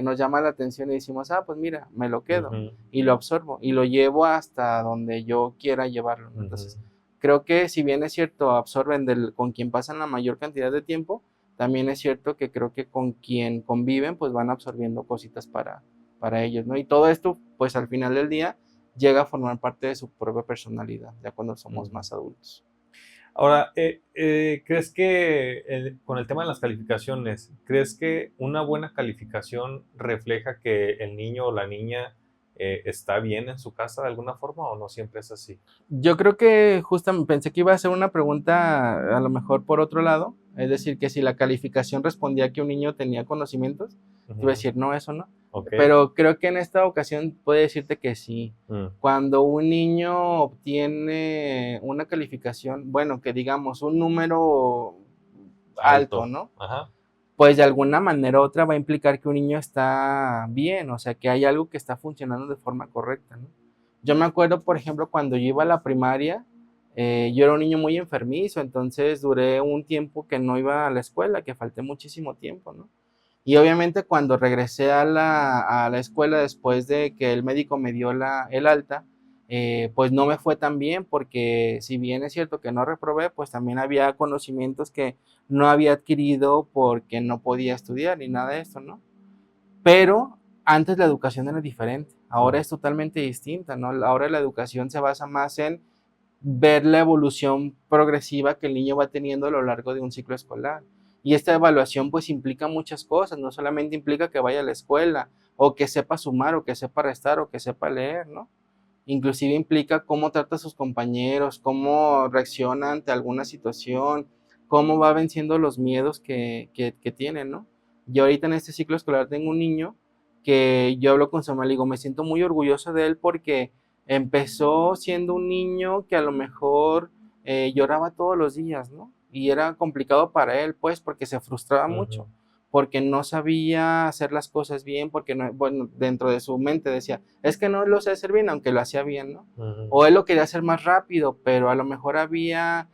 nos llama la atención y decimos, ah, pues mira, me lo quedo Ujú. y lo absorbo y lo llevo hasta donde yo quiera llevarlo, ¿no? Entonces, Ujú. creo que si bien es cierto, absorben con quien pasan la mayor cantidad de tiempo, también es cierto que creo que con quien conviven, pues van absorbiendo cositas para ellos, ¿no? Y todo esto, pues al final del día, llega a formar parte de su propia personalidad, ya cuando somos Ujú. más adultos. Ahora, ¿crees que con el tema de las calificaciones, crees que una buena calificación refleja que el niño o la niña está bien en su casa de alguna forma o no siempre es así? Yo creo que justamente pensé que iba a ser una pregunta a lo mejor por otro lado, es decir, que si la calificación respondía que un niño tenía conocimientos, te iba a Ujú. decir, no, eso no. Ok. Pero creo que en esta ocasión puedo decirte que sí. Mm. Cuando un niño obtiene una calificación, bueno, que digamos un número alto, Alto. ¿no? Ajá. Pues de alguna manera u otra va a implicar que un niño está bien, o sea, que hay algo que está funcionando de forma correcta, ¿no? Yo me acuerdo, por ejemplo, cuando yo iba a la primaria, yo era un niño muy enfermizo, entonces duré un tiempo que no iba a la escuela, que falté muchísimo tiempo, ¿no? Y obviamente cuando regresé a la escuela después de que el médico me dio el alta, pues no me fue tan bien porque si bien es cierto que no reprobé, pues también había conocimientos que no había adquirido porque no podía estudiar ni nada de esto, ¿no? Pero antes la educación era diferente, ahora Mm. es totalmente distinta, ¿no? Ahora la educación se basa más en ver la evolución progresiva que el niño va teniendo a lo largo de un ciclo escolar. Y esta evaluación pues implica muchas cosas, no solamente implica que vaya a la escuela o que sepa sumar o que sepa restar o que sepa leer, ¿no? inclusive implica cómo trata a sus compañeros, cómo reacciona ante alguna situación, cómo va venciendo los miedos que tiene, ¿no? Yo ahorita en este ciclo escolar tengo un niño que yo hablo con su mamá y le digo, me siento muy orgulloso de él porque empezó siendo un niño que a lo mejor lloraba todos los días, ¿no? Y era complicado para él, pues, porque se frustraba mucho, porque no sabía hacer las cosas bien, porque, no, bueno, dentro de su mente decía, es que no lo sé hacer bien, aunque lo hacía bien, ¿no? O él lo quería hacer más rápido, pero a lo mejor había,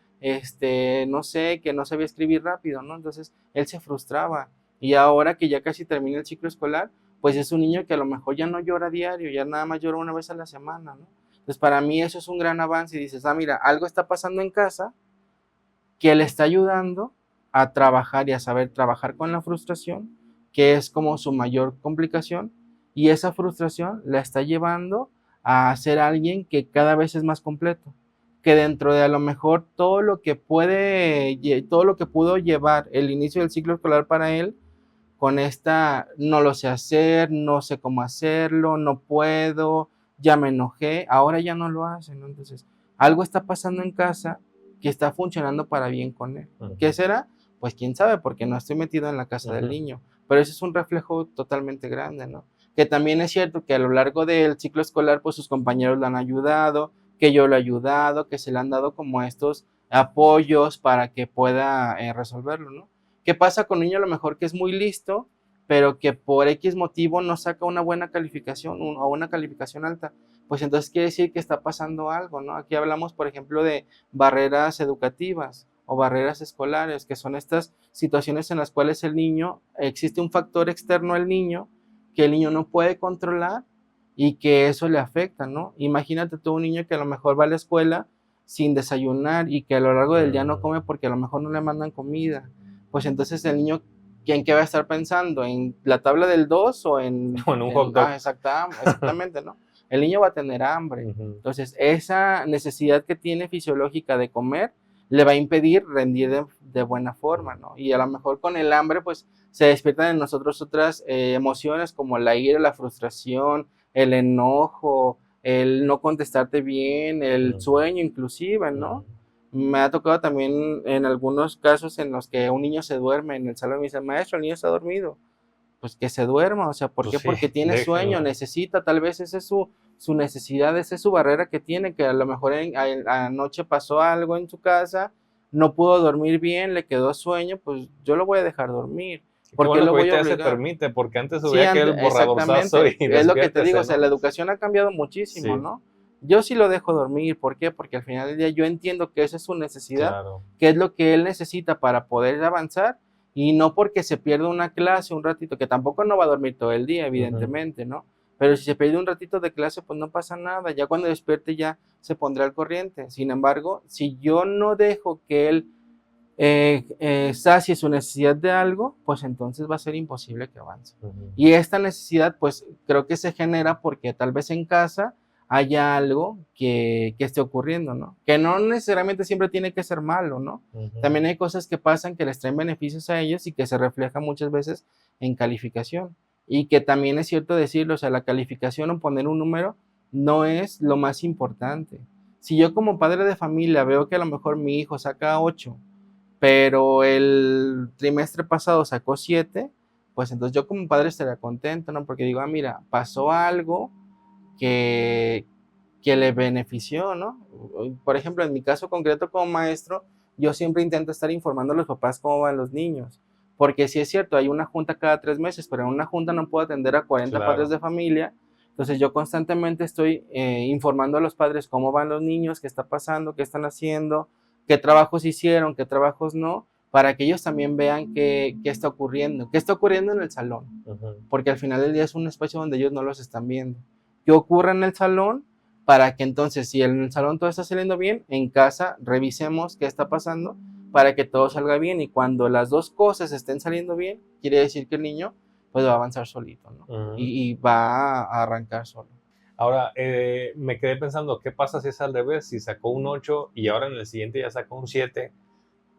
no sé, que no sabía escribir rápido, ¿no? Entonces, él se frustraba. Y ahora que ya casi termina el ciclo escolar, pues es un niño que a lo mejor ya no llora a diario, ya nada más llora una vez a la semana, ¿no? Entonces, para mí eso es un gran avance y dices, mira, algo está pasando en casa que le está ayudando a trabajar y a saber trabajar con la frustración, que es como su mayor complicación, y esa frustración la está llevando a ser alguien que cada vez es más completo, que dentro de a lo mejor todo lo que pudo llevar el inicio del ciclo escolar para él, con esta no lo sé hacer, no sé cómo hacerlo, no puedo, ya me enojé, ahora ya no lo hacen, ¿no? Entonces, algo está pasando en casa que está funcionando para bien con él. ¿Qué será? Pues quién sabe, porque no estoy metido en la casa del niño, pero ese es un reflejo totalmente grande, ¿no? Que también es cierto que a lo largo del ciclo escolar, pues sus compañeros lo han ayudado, que yo lo he ayudado, que se le han dado como estos apoyos para que pueda resolverlo, ¿no? ¿Qué pasa con un niño a lo mejor que es muy listo, pero que por X motivo no saca una buena calificación o una calificación alta? Pues entonces quiere decir que está pasando algo, ¿no? Aquí hablamos, por ejemplo, de barreras educativas o barreras escolares, que son estas situaciones en las cuales existe un factor externo al niño que el niño no puede controlar y que eso le afecta, ¿no? Imagínate tú un niño que a lo mejor va a la escuela sin desayunar y que a lo largo del día no come porque a lo mejor no le mandan comida. Pues entonces el niño, ¿en qué va a estar pensando? ¿En la tabla del 2 o en un hot dog? Exactamente, ¿no? El niño va a tener hambre. Entonces, esa necesidad que tiene fisiológica de comer le va a impedir rendir de buena forma, ¿no? Y a lo mejor con el hambre, pues, se despiertan en nosotros otras emociones como la ira, la frustración, el enojo, el no contestarte bien, el sueño inclusive, ¿no? Me ha tocado también en algunos casos en los que un niño se duerme en el salón y me dice, maestro, el niño está dormido. Pues que se duerma, o sea, ¿por qué? Sí, Porque tiene sueño, necesita, tal vez esa es su necesidad, esa es su barrera que tiene, que a lo mejor anoche pasó algo en su casa, no pudo dormir bien, le quedó sueño, pues yo lo voy a dejar dormir. Qué bueno lo que voy a ahorita ya se obligar? permite, porque antes Sí, hubiera que el borradorzazo y es lo que te digo, despiértese, o sea, ¿no? la educación ha cambiado muchísimo, Sí. ¿no? Yo sí lo dejo dormir, ¿por qué? Porque al final del día yo entiendo que esa es su necesidad, Claro. que es lo que él necesita para poder avanzar, y no porque se pierda una clase un ratito, que tampoco no va a dormir todo el día, evidentemente, ¿no? Pero si se pierde un ratito de clase, pues no pasa nada, ya cuando despierte ya se pondrá al corriente. Sin embargo, si yo no dejo que él sacie su necesidad de algo, pues entonces va a ser imposible que avance. Y esta necesidad, pues creo que se genera porque tal vez en casa haya algo que esté ocurriendo, ¿no? Que no necesariamente siempre tiene que ser malo, ¿no? También hay cosas que pasan que les traen beneficios a ellos y que se reflejan muchas veces en calificación. Y que también es cierto decirlo, o sea, la calificación o poner un número no es lo más importante. Si yo como padre de familia veo que a lo mejor mi hijo saca 8, pero el trimestre pasado sacó 7, pues entonces yo como padre estaría contento, ¿no? Porque digo, mira, pasó algo que, que le benefició, ¿no? Por ejemplo, en mi caso concreto como maestro, yo siempre intento estar informando a los papás cómo van los niños, porque sí es cierto, hay una junta cada 3 meses, pero en una junta no puedo atender a 40 padres de familia, entonces yo constantemente estoy informando a los padres cómo van los niños, qué está pasando, qué están haciendo, qué trabajos hicieron, qué trabajos no, para que ellos también vean qué está ocurriendo en el salón, porque al final del día es un espacio donde ellos no los están viendo. ¿Qué ocurre en el salón? Para que entonces, si en el salón todo está saliendo bien, en casa revisemos qué está pasando para que todo salga bien, y cuando las dos cosas estén saliendo bien, quiere decir que el niño pues va a avanzar solito, ¿no? Y va a arrancar solo. Ahora, me quedé pensando, ¿qué pasa si es al revés? Si sacó un 8 y ahora en el siguiente ya sacó un 7,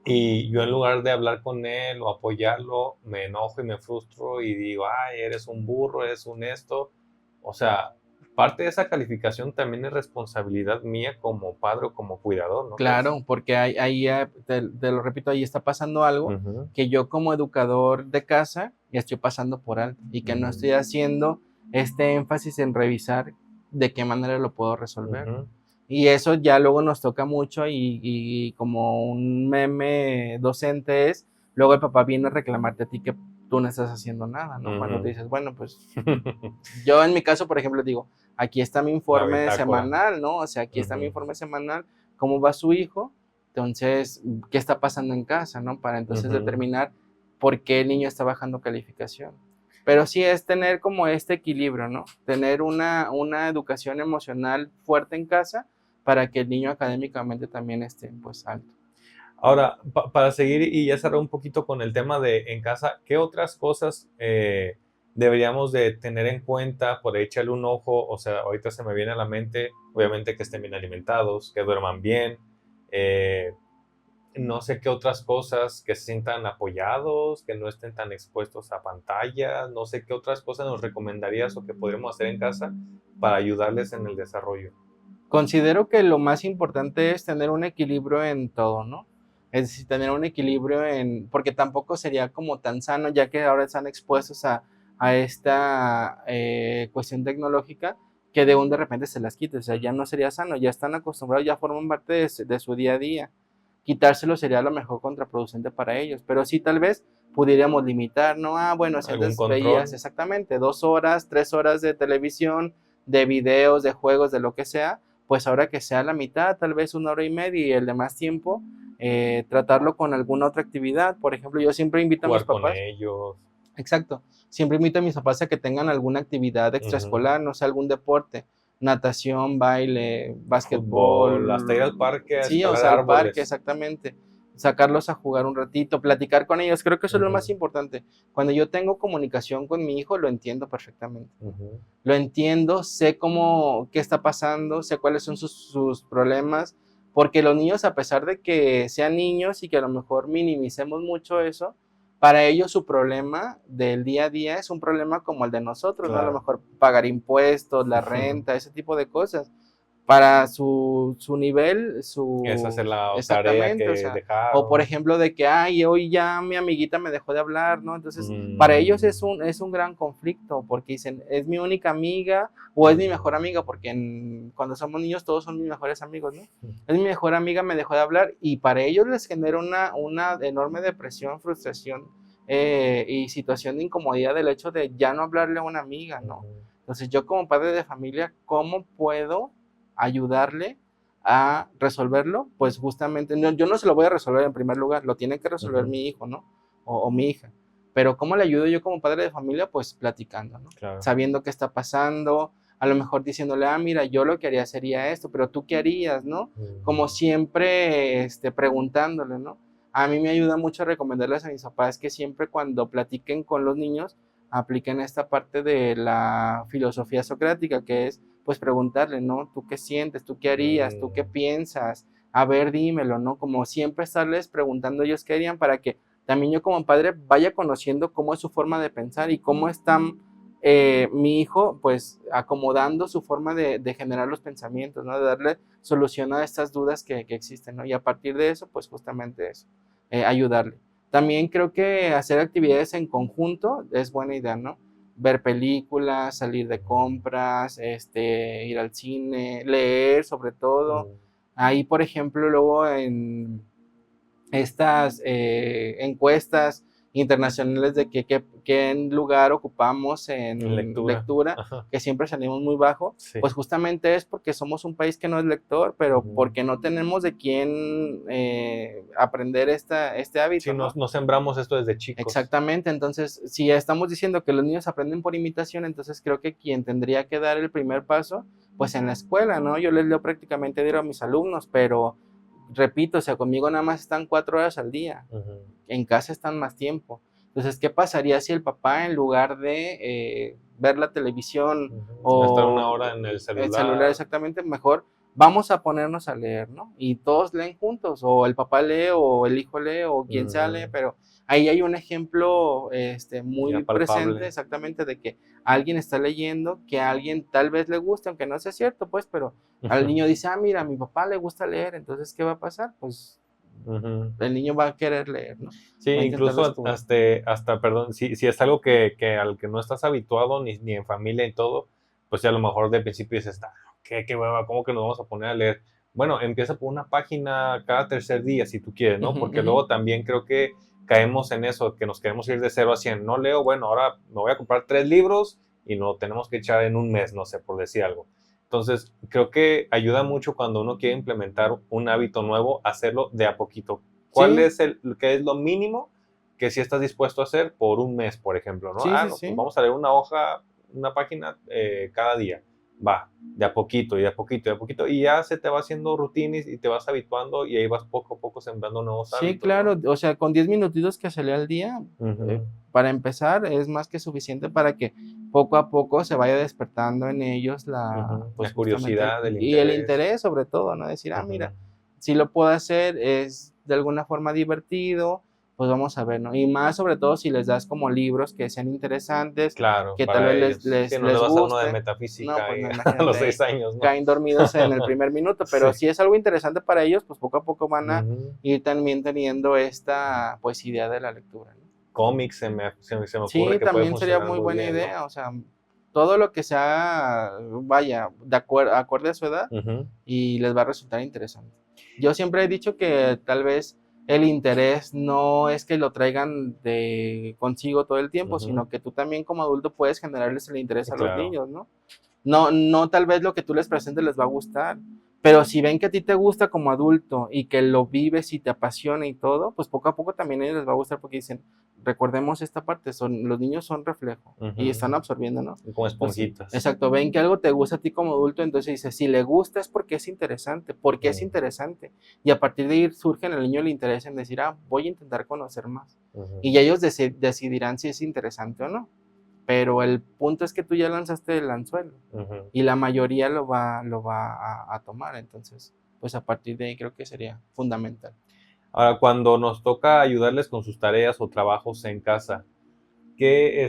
y yo en lugar de hablar con él o apoyarlo, me enojo y me frustro y digo, ay, eres un burro, eres un esto. O sea, parte de esa calificación también es responsabilidad mía como padre o como cuidador, ¿no? Claro, porque ahí te lo repito, ahí está pasando algo Uh-huh. que yo como educador de casa estoy pasando por alto y que no estoy haciendo este énfasis en revisar de qué manera lo puedo resolver. Uh-huh. Y eso ya luego nos toca mucho y como un meme docente es, luego el papá viene a reclamarte a ti que tú no estás haciendo nada, ¿no? Uh-huh. Cuando te dices, bueno, pues yo en mi caso, por ejemplo, digo, aquí está mi informe semanal, ¿no? O sea, aquí está mi informe semanal, cómo va su hijo, entonces, ¿qué está pasando en casa, no? Para entonces determinar por qué el niño está bajando calificación. Pero sí es tener como este equilibrio, ¿no? Tener una educación emocional fuerte en casa para que el niño académicamente también esté, pues, alto. Ahora, para seguir y ya cerrar un poquito con el tema de en casa, ¿qué otras cosas deberíamos de tener en cuenta por echarle un ojo? O sea, ahorita se me viene a la mente, obviamente que estén bien alimentados, que duerman bien, no sé qué otras cosas, que se sientan apoyados, que no estén tan expuestos a pantallas, no sé qué otras cosas nos recomendarías o que podríamos hacer en casa para ayudarles en el desarrollo. Considero que lo más importante es tener un equilibrio en todo, ¿no? Es decir, tener un equilibrio porque tampoco sería como tan sano, ya que ahora están expuestos a esta cuestión tecnológica, que de repente se las quite, o sea, ya no sería sano, ya están acostumbrados, ya forman parte de su día a día. Quitárselo sería lo mejor contraproducente para ellos, pero sí tal vez pudiéramos limitar, ¿no? Bueno, si antes veías exactamente 2 horas, 3 horas de televisión, de videos, de juegos, de lo que sea, pues ahora que sea la mitad, tal vez 1 hora y media y el demás tiempo, tratarlo con alguna otra actividad. Por ejemplo, yo siempre invito a mis papás. Con ellos. Exacto. Siempre invito a mis papás a que tengan alguna actividad extraescolar, no sé, algún deporte, natación, baile, básquetbol. Hasta ir al parque. Sí, o sea, al parque, exactamente. Sacarlos a jugar un ratito, platicar con ellos. Creo que eso es lo más importante. Cuando yo tengo comunicación con mi hijo, lo entiendo perfectamente. Lo entiendo, sé qué está pasando, sé cuáles son sus problemas, porque los niños, a pesar de que sean niños y que a lo mejor minimicemos mucho eso, para ellos su problema del día a día es un problema como el de nosotros, claro, ¿no? A lo mejor pagar impuestos, la renta, ese tipo de cosas. Para su nivel, esa es la tarea que dejaron. O por ejemplo de que, hoy ya mi amiguita me dejó de hablar, ¿no? Entonces, para ellos es un gran conflicto, porque dicen, es mi única amiga, o es mi mejor amiga, porque cuando somos niños todos son mis mejores amigos, ¿no? Es mi mejor amiga, me dejó de hablar, y para ellos les genera una enorme depresión, frustración, y situación de incomodidad del hecho de ya no hablarle a una amiga, ¿no? Entonces, yo como padre de familia, ¿cómo puedo ayudarle a resolverlo? Pues justamente, yo no se lo voy a resolver en primer lugar, lo tiene que resolver mi hijo, ¿no? O mi hija. Pero ¿cómo le ayudo yo como padre de familia? Pues platicando, ¿no? Claro. Sabiendo qué está pasando, a lo mejor diciéndole, mira, yo lo que haría sería esto, pero tú qué harías, ¿no? Como siempre, preguntándole, ¿no? A mí me ayuda mucho recomendarles a mis papás que siempre cuando platiquen con los niños, apliquen esta parte de la filosofía socrática, que es pues preguntarle, ¿no? ¿Tú qué sientes? ¿Tú qué harías? ¿Tú qué piensas? A ver, dímelo, ¿no? Como siempre estarles preguntando ellos qué harían para que también yo como padre vaya conociendo cómo es su forma de pensar y cómo está mi hijo, pues, acomodando su forma de generar los pensamientos, ¿no? De darle solución a estas dudas que existen, ¿no? Y a partir de eso, pues, justamente eso, ayudarle. También creo que hacer actividades en conjunto es buena idea, ¿no? Ver películas, salir de compras, ir al cine, leer sobre todo. Ahí, por ejemplo, luego en estas encuestas internacionales de qué lugar ocupamos en lectura que siempre salimos muy bajo, sí. Pues justamente es porque somos un país que no es lector, pero porque no tenemos de quién aprender este hábito. Sí, no sembramos esto desde chicos. Exactamente, entonces si estamos diciendo que los niños aprenden por imitación, entonces creo que quien tendría que dar el primer paso, pues en la escuela, ¿no? Yo les leo prácticamente diario a mis alumnos, pero repito, o sea, conmigo nada más están 4 horas al día, en casa están más tiempo. Entonces, ¿qué pasaría si el papá, en lugar de ver la televisión o estar 1 hora en el celular? El celular, exactamente, mejor vamos a ponernos a leer, ¿no? Y todos leen juntos, o el papá lee, o el hijo lee, o quien sea lee, pero ahí hay un ejemplo muy Ya palpable. presente exactamente de que alguien está leyendo, que a alguien tal vez le guste, aunque no sea cierto, pues, pero al niño dice, mira, a mi papá le gusta leer, entonces, ¿qué va a pasar? Pues el niño va a querer leer, ¿no? Sí, Va a intentar incluso descubrir. hasta, perdón, si es algo que al que no estás habituado ni en familia y todo, pues ya a lo mejor de principio dices, qué hueva, ¿cómo que nos vamos a poner a leer? Bueno, empieza por una página cada tercer día si tú quieres, ¿no? Porque luego también creo que caemos en eso, que nos queremos ir de 0 a 100. No leo, bueno, ahora me voy a comprar 3 libros y no tenemos que echar en un mes, no sé, por decir algo. Entonces, creo que ayuda mucho cuando uno quiere implementar un hábito nuevo, hacerlo de a poquito. ¿Cuál Sí, es qué es lo mínimo que si estás dispuesto a hacer por un mes, por ejemplo, ¿no? sí, sí, No, pues sí. vamos a leer una hoja, una página cada día. Va, de a poquito, y de a poquito, de a poquito, y ya se te va haciendo rutinas y te vas habituando y ahí vas poco a poco sembrando nuevos Sí, hábitos, ¿no? claro, o sea, con 10 minutitos que se lea al día, Ujú. para empezar, es más que suficiente para que poco a poco se vaya despertando en ellos La pues justamente, curiosidad, el y el interés. interés sobre todo, ¿no? Decir, Ujú. mira, si lo puedo hacer, es de alguna forma divertido, pues vamos a ver, ¿no? Y más sobre todo si les das como libros que sean interesantes, Claro, que tal para vez les, ellos. Sí, les, no le les vas a uno de guste. No, metafísica pues no, a los imagínate, 6 años, ¿no? caen dormidos en el primer minuto, Sí. pero si es algo interesante para ellos, pues poco a poco van a Ujú. ir también teniendo esta pues idea de la lectura, ¿no? Cómics se me ocurre Sí, que puede también sería funcionar muy muy buena bien, ¿no? idea, o sea, todo lo que sea, vaya, acorde a su edad Ujú. y les va a resultar interesante. Yo siempre he dicho que tal vez el interés no es que lo traigan de consigo todo el tiempo, Ujú. sino que tú también como adulto puedes generarles el interés a los Claro. niños, ¿no? No, no tal vez lo que tú les presentes les va a gustar, pero si ven que a ti te gusta como adulto y que lo vives y te apasiona y todo, pues poco a poco también a ellos les va a gustar porque dicen, recordemos esta parte, los niños son reflejo y Ujú. están absorbiendo, ¿no? Como Entonces, esponjitas. exacto, ven que algo te gusta a ti como adulto, entonces dices, si le gusta es porque es interesante, porque es Ujú. interesante. Y a partir de ahí surge en el niño el interés en decir, voy a intentar conocer más. Ujú. Y ya ellos decidirán si es interesante o no. Pero el punto es que tú ya lanzaste el anzuelo Ujú. y la mayoría lo va a tomar. Entonces, pues a partir de ahí creo que sería fundamental. Ahora, cuando nos toca ayudarles con sus tareas o trabajos en casa, ¿qué,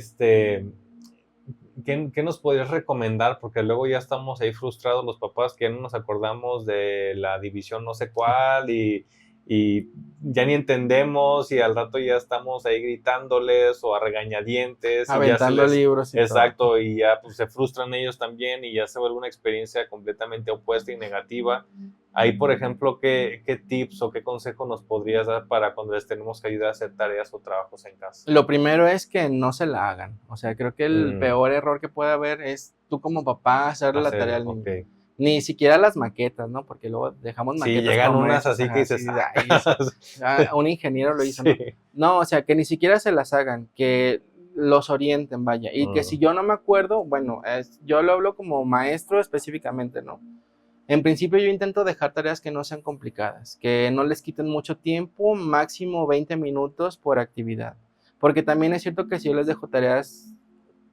qué nos podrías recomendar? Porque luego ya estamos ahí frustrados los papás que ya no nos acordamos de la división no sé cuál y ya ni entendemos y al rato ya estamos ahí gritándoles o a regañadientes y ya se Aventando les... libros y todo. Exacto, y ya pues, se frustran ellos también y ya se vuelve una experiencia completamente opuesta y negativa. Ahí, por ejemplo, ¿qué tips o qué consejo nos podrías dar para cuando les tenemos que ayudar a hacer tareas o trabajos en casa? Lo primero es que no se la hagan. O sea, creo que el peor error que puede haber es tú como papá hacerle la tarea Hacer, al ok. niño. Ni siquiera las maquetas, ¿no? Porque luego dejamos Sí, maquetas llegan como unas hechas, así que ajá, dices, sí, un ingeniero lo hizo, ¿no? sí. No, o sea, que ni siquiera se las hagan, que los orienten, vaya. Y que si yo no me acuerdo, bueno, yo lo hablo como maestro específicamente, ¿no? En principio yo intento dejar tareas que no sean complicadas, que no les quiten mucho tiempo, máximo 20 minutos por actividad. Porque también es cierto que si yo les dejo tareas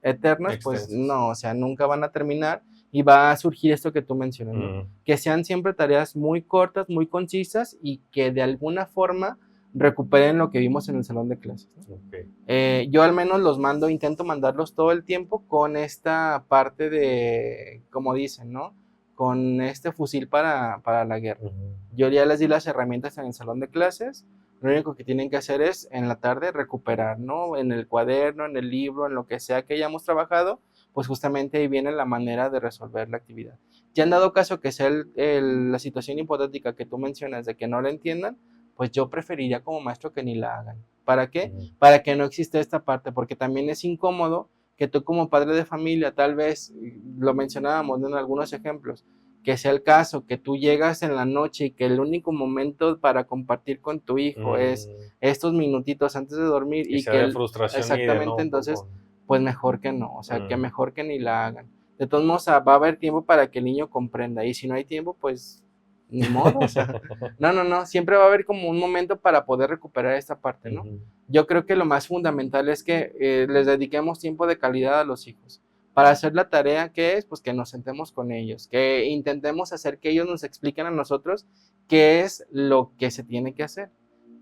eternas, pues Extensas. no, o sea, nunca van a terminar y va a surgir esto que tú mencionas, ¿no? Mm, Que sean siempre tareas muy cortas, muy concisas y que de alguna forma recuperen lo que vimos en el salón de clases, ¿no? ok. Yo al menos los mando, intento mandarlos todo el tiempo con esta parte de, como dicen, ¿no? Con este fusil para la guerra. Ujú. Yo ya les di las herramientas en el salón de clases, lo único que tienen que hacer es en la tarde recuperar, ¿no? En el cuaderno, en el libro, en lo que sea que hayamos trabajado, pues justamente ahí viene la manera de resolver la actividad. Ya han dado caso que sea la situación hipotética que tú mencionas de que no la entiendan, pues yo preferiría como maestro que ni la hagan. ¿Para qué? Ujú. Para que no exista esta parte, porque también es incómodo que tú como padre de familia, tal vez, lo mencionábamos, ¿no? En algunos ejemplos, que sea el caso, que tú llegas en la noche y que el único momento para compartir con tu hijo es Mm, estos minutitos antes de dormir y y sea que de frustración y de exactamente, enojo entonces, con... pues mejor que no, o sea, que Mm, mejor que ni la hagan. De todos modos, va a haber tiempo para que el niño comprenda y si no hay tiempo, pues ni modo, o sea, no, siempre va a haber como un momento para poder recuperar esta parte, ¿no? ujú. Yo creo que lo más fundamental es que les dediquemos tiempo de calidad a los hijos. Para hacer la tarea, ¿qué es? Pues que nos sentemos con ellos, que intentemos hacer que ellos nos expliquen a nosotros qué es lo que se tiene que hacer.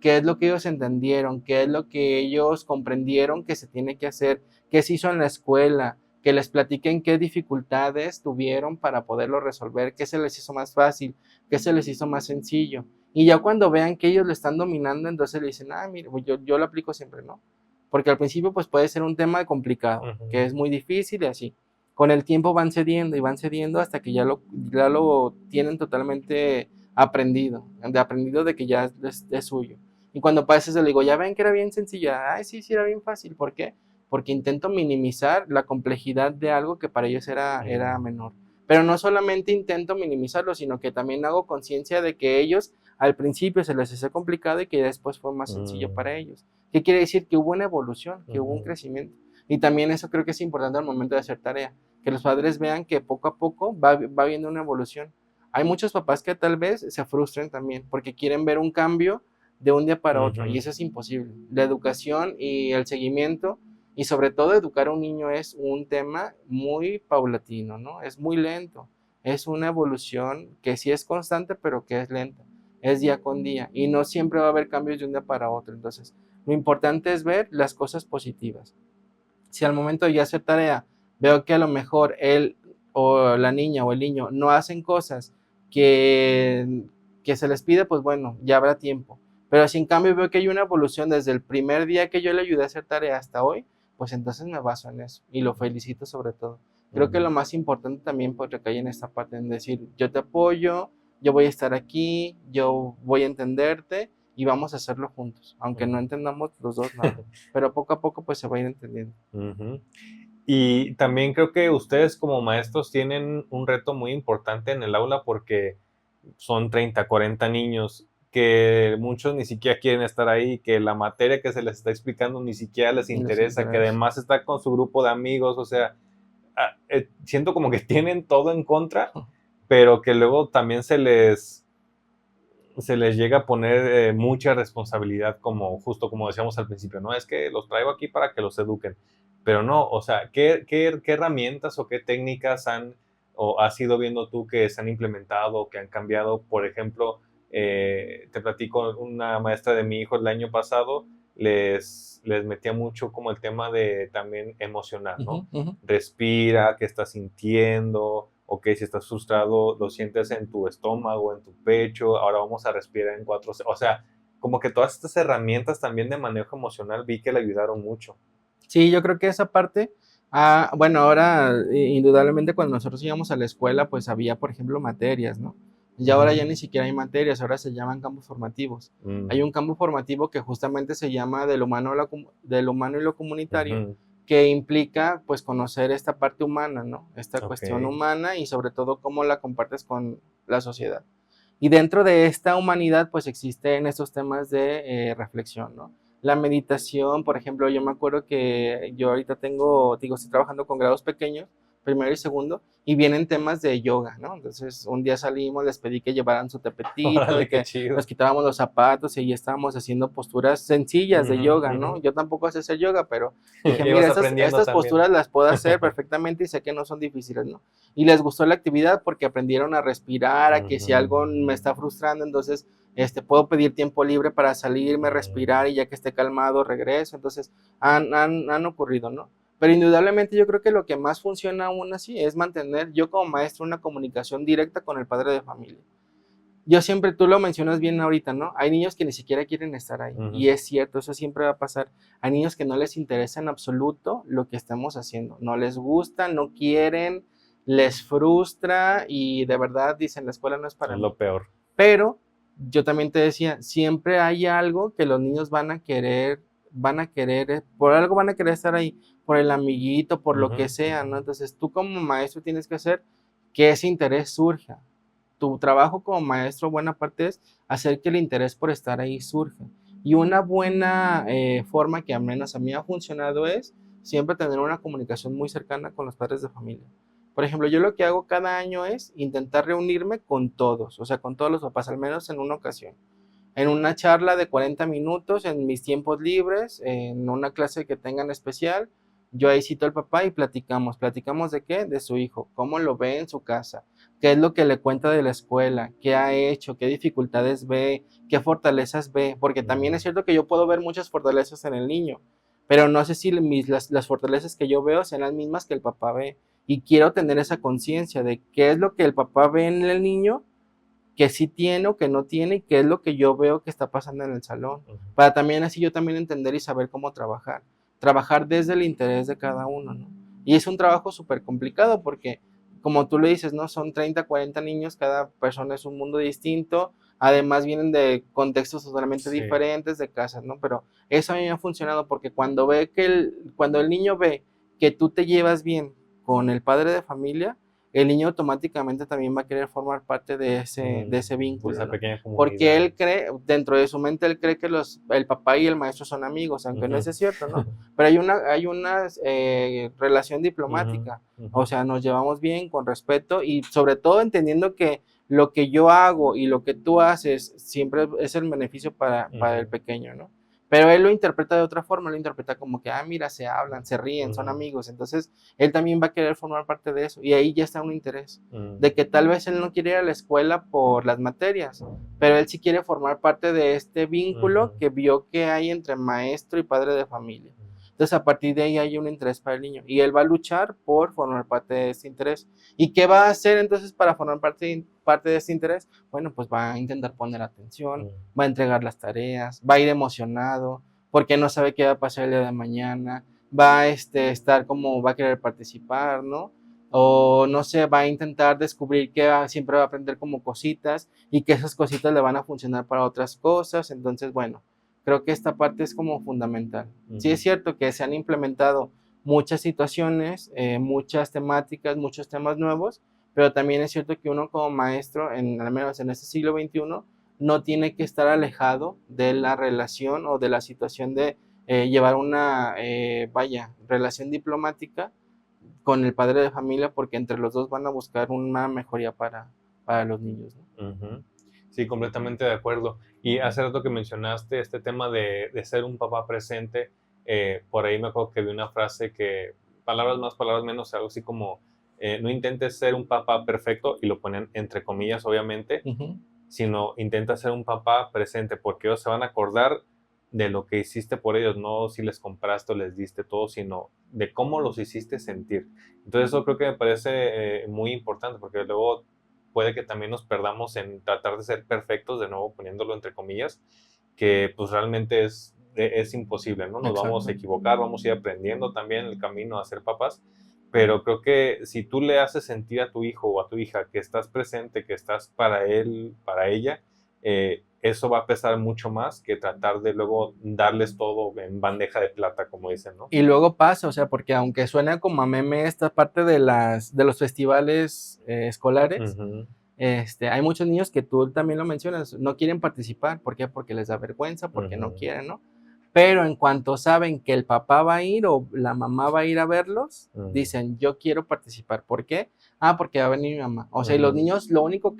qué es lo que ellos entendieron, qué es lo que ellos comprendieron que se tiene que hacer, qué se hizo en la escuela, que les platiquen qué dificultades tuvieron para poderlo resolver, qué se les hizo más fácil, qué se les hizo más sencillo. Y ya cuando vean que ellos lo están dominando, entonces le dicen, mira, yo lo aplico siempre, ¿no? Porque al principio pues puede ser un tema complicado, que es muy difícil y así. Con el tiempo van cediendo hasta que ya lo tienen totalmente aprendido de que ya es suyo. Y cuando pasa eso le digo, ya ven que era bien sencillo, ay sí, era bien fácil, ¿por qué? Porque intento minimizar la complejidad de algo que para ellos era menor. Pero no solamente intento minimizarlo, sino que también hago conciencia de que ellos al principio se les hacía complicado y que después fue más sencillo para ellos. ¿Qué quiere decir? Que hubo una evolución, que hubo un crecimiento. Y también eso creo que es importante al momento de hacer tarea, que los padres vean que poco a poco va viendo una evolución. Hay muchos papás que tal vez se frustren también porque quieren ver un cambio de un día para otro y eso es imposible. La educación y el seguimiento y sobre todo educar a un niño es un tema muy paulatino, ¿no? Es muy lento. Es una evolución que sí es constante, pero que es lenta. Es día con día y no siempre va a haber cambios de un día para otro. Entonces, lo importante es ver las cosas positivas. Si al momento de ya hacer tarea veo que a lo mejor él o la niña o el niño no hacen cosas que se les pide, pues bueno, ya habrá tiempo. Pero si en cambio veo que hay una evolución desde el primer día que yo le ayudé a hacer tarea hasta hoy, pues entonces me baso en eso y lo felicito sobre todo. Creo que lo más importante también pues recae en esta parte, en decir, yo te apoyo, yo voy a estar aquí, yo voy a entenderte y vamos a hacerlo juntos, aunque no entendamos los dos nada, pero poco a poco pues se va a ir entendiendo. Y también creo que ustedes como maestros tienen un reto muy importante en el aula porque son 30, 40 niños que muchos ni siquiera quieren estar ahí, que la materia que se les está explicando ni siquiera les interesa, que además está con su grupo de amigos, o sea, siento como que tienen todo en contra, pero que luego también se les llega a poner mucha responsabilidad, como justo como decíamos al principio, ¿no? Es que los traigo aquí para que los eduquen, pero no, o sea, ¿qué herramientas o qué técnicas has ido viendo tú que se han implementado, que han cambiado? Por ejemplo, te platico, una maestra de mi hijo el año pasado les metía mucho como el tema de también emocional, ¿no? Respira, ¿qué estás sintiendo? Ok, si estás frustrado, lo sientes en tu estómago, en tu pecho, ahora vamos a respirar en 4, o sea, como que todas estas herramientas también de manejo emocional vi que le ayudaron mucho. Sí, yo creo que esa parte, bueno, ahora indudablemente cuando nosotros íbamos a la escuela, pues había, por ejemplo, materias, ¿no? Y ahora ya ni siquiera hay materias, ahora se llaman campos formativos. Hay un campo formativo que justamente se llama del humano y lo comunitario, que implica pues conocer esta parte humana, ¿no? Esta cuestión humana y sobre todo cómo la compartes con la sociedad. Y dentro de esta humanidad pues existen estos temas de reflexión, ¿no? La meditación, por ejemplo, yo me acuerdo que yo ahorita estoy trabajando con grados pequeños, primero y segundo, y vienen temas de yoga, ¿no? Entonces, un día salimos, les pedí que llevaran su tapetito, de que nos quitábamos los zapatos y ya estábamos haciendo posturas sencillas de yoga, ¿no? Yo tampoco sé hacer yoga, pero dije, mira, estas posturas las puedo hacer perfectamente y sé que no son difíciles, ¿no? Y les gustó la actividad porque aprendieron a respirar, a que si algo me está frustrando, entonces puedo pedir tiempo libre para salirme, respirar y ya que esté calmado regreso. Entonces han ocurrido, ¿no? Pero indudablemente yo creo que lo que más funciona aún así es mantener yo como maestro una comunicación directa con el padre de familia. Yo siempre, tú lo mencionas bien ahorita, ¿no? Hay niños que ni siquiera quieren estar ahí y es cierto, eso siempre va a pasar. Hay niños que no les interesa en absoluto lo que estamos haciendo, no les gusta, no quieren, les frustra y de verdad dicen la escuela no es para mí. Es lo peor. Pero yo también te decía, siempre hay algo que los niños van a querer, por algo van a querer estar ahí, por el amiguito, por lo que sea, ¿no? Entonces tú como maestro tienes que hacer que ese interés surja. Tu trabajo como maestro, buena parte es hacer que el interés por estar ahí surja. Y una buena forma que al menos a mí ha funcionado es siempre tener una comunicación muy cercana con los padres de familia. Por ejemplo, yo lo que hago cada año es intentar reunirme con todos, o sea, con todos los papás, al menos en una ocasión. En una charla de 40 minutos, en mis tiempos libres, en una clase que tengan especial, yo ahí cito al papá y platicamos. ¿Platicamos de qué? De su hijo, cómo lo ve en su casa, qué es lo que le cuenta de la escuela, qué ha hecho, qué dificultades ve, qué fortalezas ve, porque también es cierto que yo puedo ver muchas fortalezas en el niño, pero no sé si las fortalezas que yo veo sean las mismas que el papá ve, y quiero tener esa conciencia de qué es lo que el papá ve en el niño, que sí tiene o que no tiene, y qué es lo que yo veo que está pasando en el salón, para también así yo también entender y saber cómo trabajar desde el interés de cada uno, ¿no? Y es un trabajo súper complicado porque, como tú le dices, ¿no? Son 30, 40 niños, cada persona es un mundo distinto, además vienen de contextos totalmente diferentes, de casas, ¿no? Pero eso a mí me ha funcionado porque cuando el niño ve que tú te llevas bien con el padre de familia, el niño automáticamente también va a querer formar parte de ese vínculo, esa ¿no? pequeña comunidad. Porque él cree, dentro de su mente, él cree que el papá y el maestro son amigos, aunque no es cierto, ¿no? Pero hay una relación diplomática, o sea, nos llevamos bien, con respeto, y sobre todo entendiendo que lo que yo hago y lo que tú haces siempre es el beneficio para el pequeño, ¿no? Pero él lo interpreta de otra forma, lo interpreta como que, mira, se hablan, se ríen, son amigos, entonces él también va a querer formar parte de eso, y ahí ya está un interés, de que tal vez él no quiere ir a la escuela por las materias, pero él sí quiere formar parte de este vínculo que vio que hay entre maestro y padre de familia. Entonces, a partir de ahí hay un interés para el niño, y él va a luchar por formar parte de ese interés. ¿Y qué va a hacer entonces para formar parte de ese interés? Bueno, pues va a intentar poner atención, va a entregar las tareas, va a ir emocionado, porque no sabe qué va a pasar el día de mañana, va a estar como, va a querer participar, ¿no? O no sé, va a intentar descubrir que siempre va a aprender como cositas, y que esas cositas le van a funcionar para otras cosas. Entonces, bueno, creo que esta parte es como fundamental. Sí es cierto que se han implementado muchas situaciones, muchas temáticas, muchos temas nuevos, pero también es cierto que uno como maestro, al menos en este siglo XXI, no tiene que estar alejado de la relación o de la situación de llevar una, relación diplomática con el padre de familia, porque entre los dos van a buscar una mejoría para los niños, ¿no? Sí, completamente de acuerdo. Y hace rato que mencionaste este tema de ser un papá presente, por ahí me acuerdo que vi una frase que, palabras más, palabras menos, algo así como, no intentes ser un papá perfecto, y lo ponen entre comillas, obviamente, sino intenta ser un papá presente, porque ellos se van a acordar de lo que hiciste por ellos, no si les compraste o les diste todo, sino de cómo los hiciste sentir. Entonces eso creo que me parece muy importante, porque luego puede que también nos perdamos en tratar de ser perfectos, de nuevo poniéndolo entre comillas, que pues realmente es imposible, ¿no? Nos vamos a equivocar, vamos a ir aprendiendo también el camino a ser papás, pero creo que si tú le haces sentir a tu hijo o a tu hija que estás presente, que estás para él, para ella, eso va a pesar mucho más que tratar de luego darles todo en bandeja de plata, como dicen, ¿no? Y luego pasa, o sea, porque aunque suena como a meme esta parte de los festivales escolares, hay muchos niños que tú también lo mencionas, no quieren participar. ¿Por qué? Porque les da vergüenza, porque no quieren, ¿no? Pero en cuanto saben que el papá va a ir o la mamá va a ir a verlos, dicen, yo quiero participar. ¿Por qué? Porque va a venir mi mamá. O sea, y los niños lo único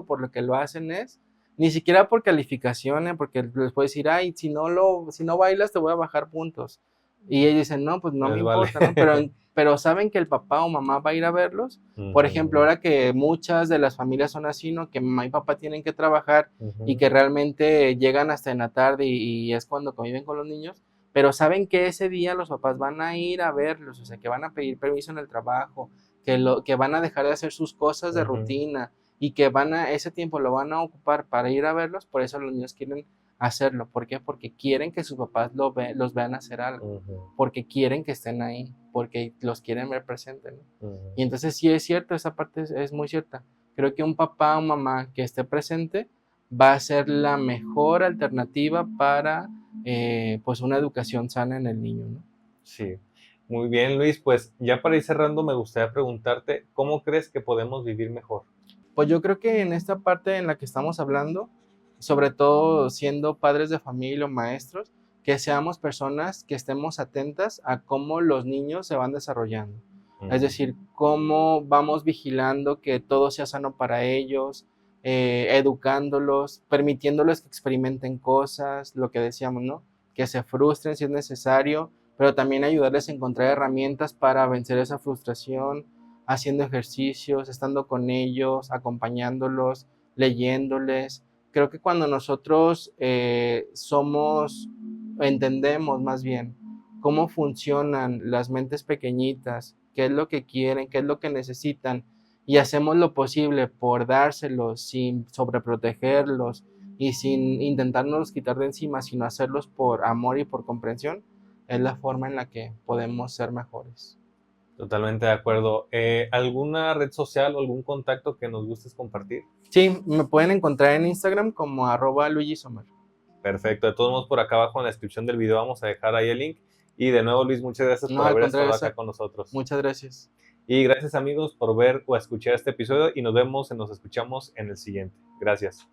por lo que lo hacen es, ni siquiera por calificaciones, porque les puedes decir, si no bailas te voy a bajar puntos. Y ellos dicen, no, pues no me importa, ¿no? Pero saben que el papá o mamá va a ir a verlos. Por ejemplo, ahora que muchas de las familias son así, ¿no? Que mamá y papá tienen que trabajar y que realmente llegan hasta en la tarde y es cuando conviven con los niños, pero saben que ese día los papás van a ir a verlos, o sea, que van a pedir permiso en el trabajo, que van a dejar de hacer sus cosas de rutina, y que ese tiempo lo van a ocupar para ir a verlos. Por eso los niños quieren hacerlo. ¿Por qué? Porque quieren que sus papás los vean hacer algo, porque quieren que estén ahí, porque los quieren ver presentes, ¿no? Y entonces sí es cierto, esa parte es muy cierta. Creo que un papá o mamá que esté presente va a ser la mejor alternativa para pues una educación sana en el niño, ¿no? Sí, muy bien, Luis. Pues ya para ir cerrando, me gustaría preguntarte, ¿cómo crees que podemos vivir mejor? Pues yo creo que en esta parte en la que estamos hablando, sobre todo siendo padres de familia o maestros, que seamos personas que estemos atentas a cómo los niños se van desarrollando. Es decir, cómo vamos vigilando que todo sea sano para ellos, educándolos, permitiéndoles que experimenten cosas, lo que decíamos, ¿no? Que se frustren si es necesario, pero también ayudarles a encontrar herramientas para vencer esa frustración, haciendo ejercicios, estando con ellos, acompañándolos, leyéndoles. Creo que cuando nosotros entendemos más bien cómo funcionan las mentes pequeñitas, qué es lo que quieren, qué es lo que necesitan, y hacemos lo posible por dárselos sin sobreprotegerlos y sin intentarnos quitar de encima, sino hacerlos por amor y por comprensión, es la forma en la que podemos ser mejores. Totalmente de acuerdo. ¿Alguna red social o algún contacto que nos gustes compartir? Sí, me pueden encontrar en Instagram como @luigisomer. Perfecto. De todos modos, por acá abajo en la descripción del video vamos a dejar ahí el link. Y de nuevo, Luis, muchas gracias por haber estado acá con nosotros. Muchas gracias. Y gracias, amigos, por ver o escuchar este episodio y nos escuchamos en el siguiente. Gracias.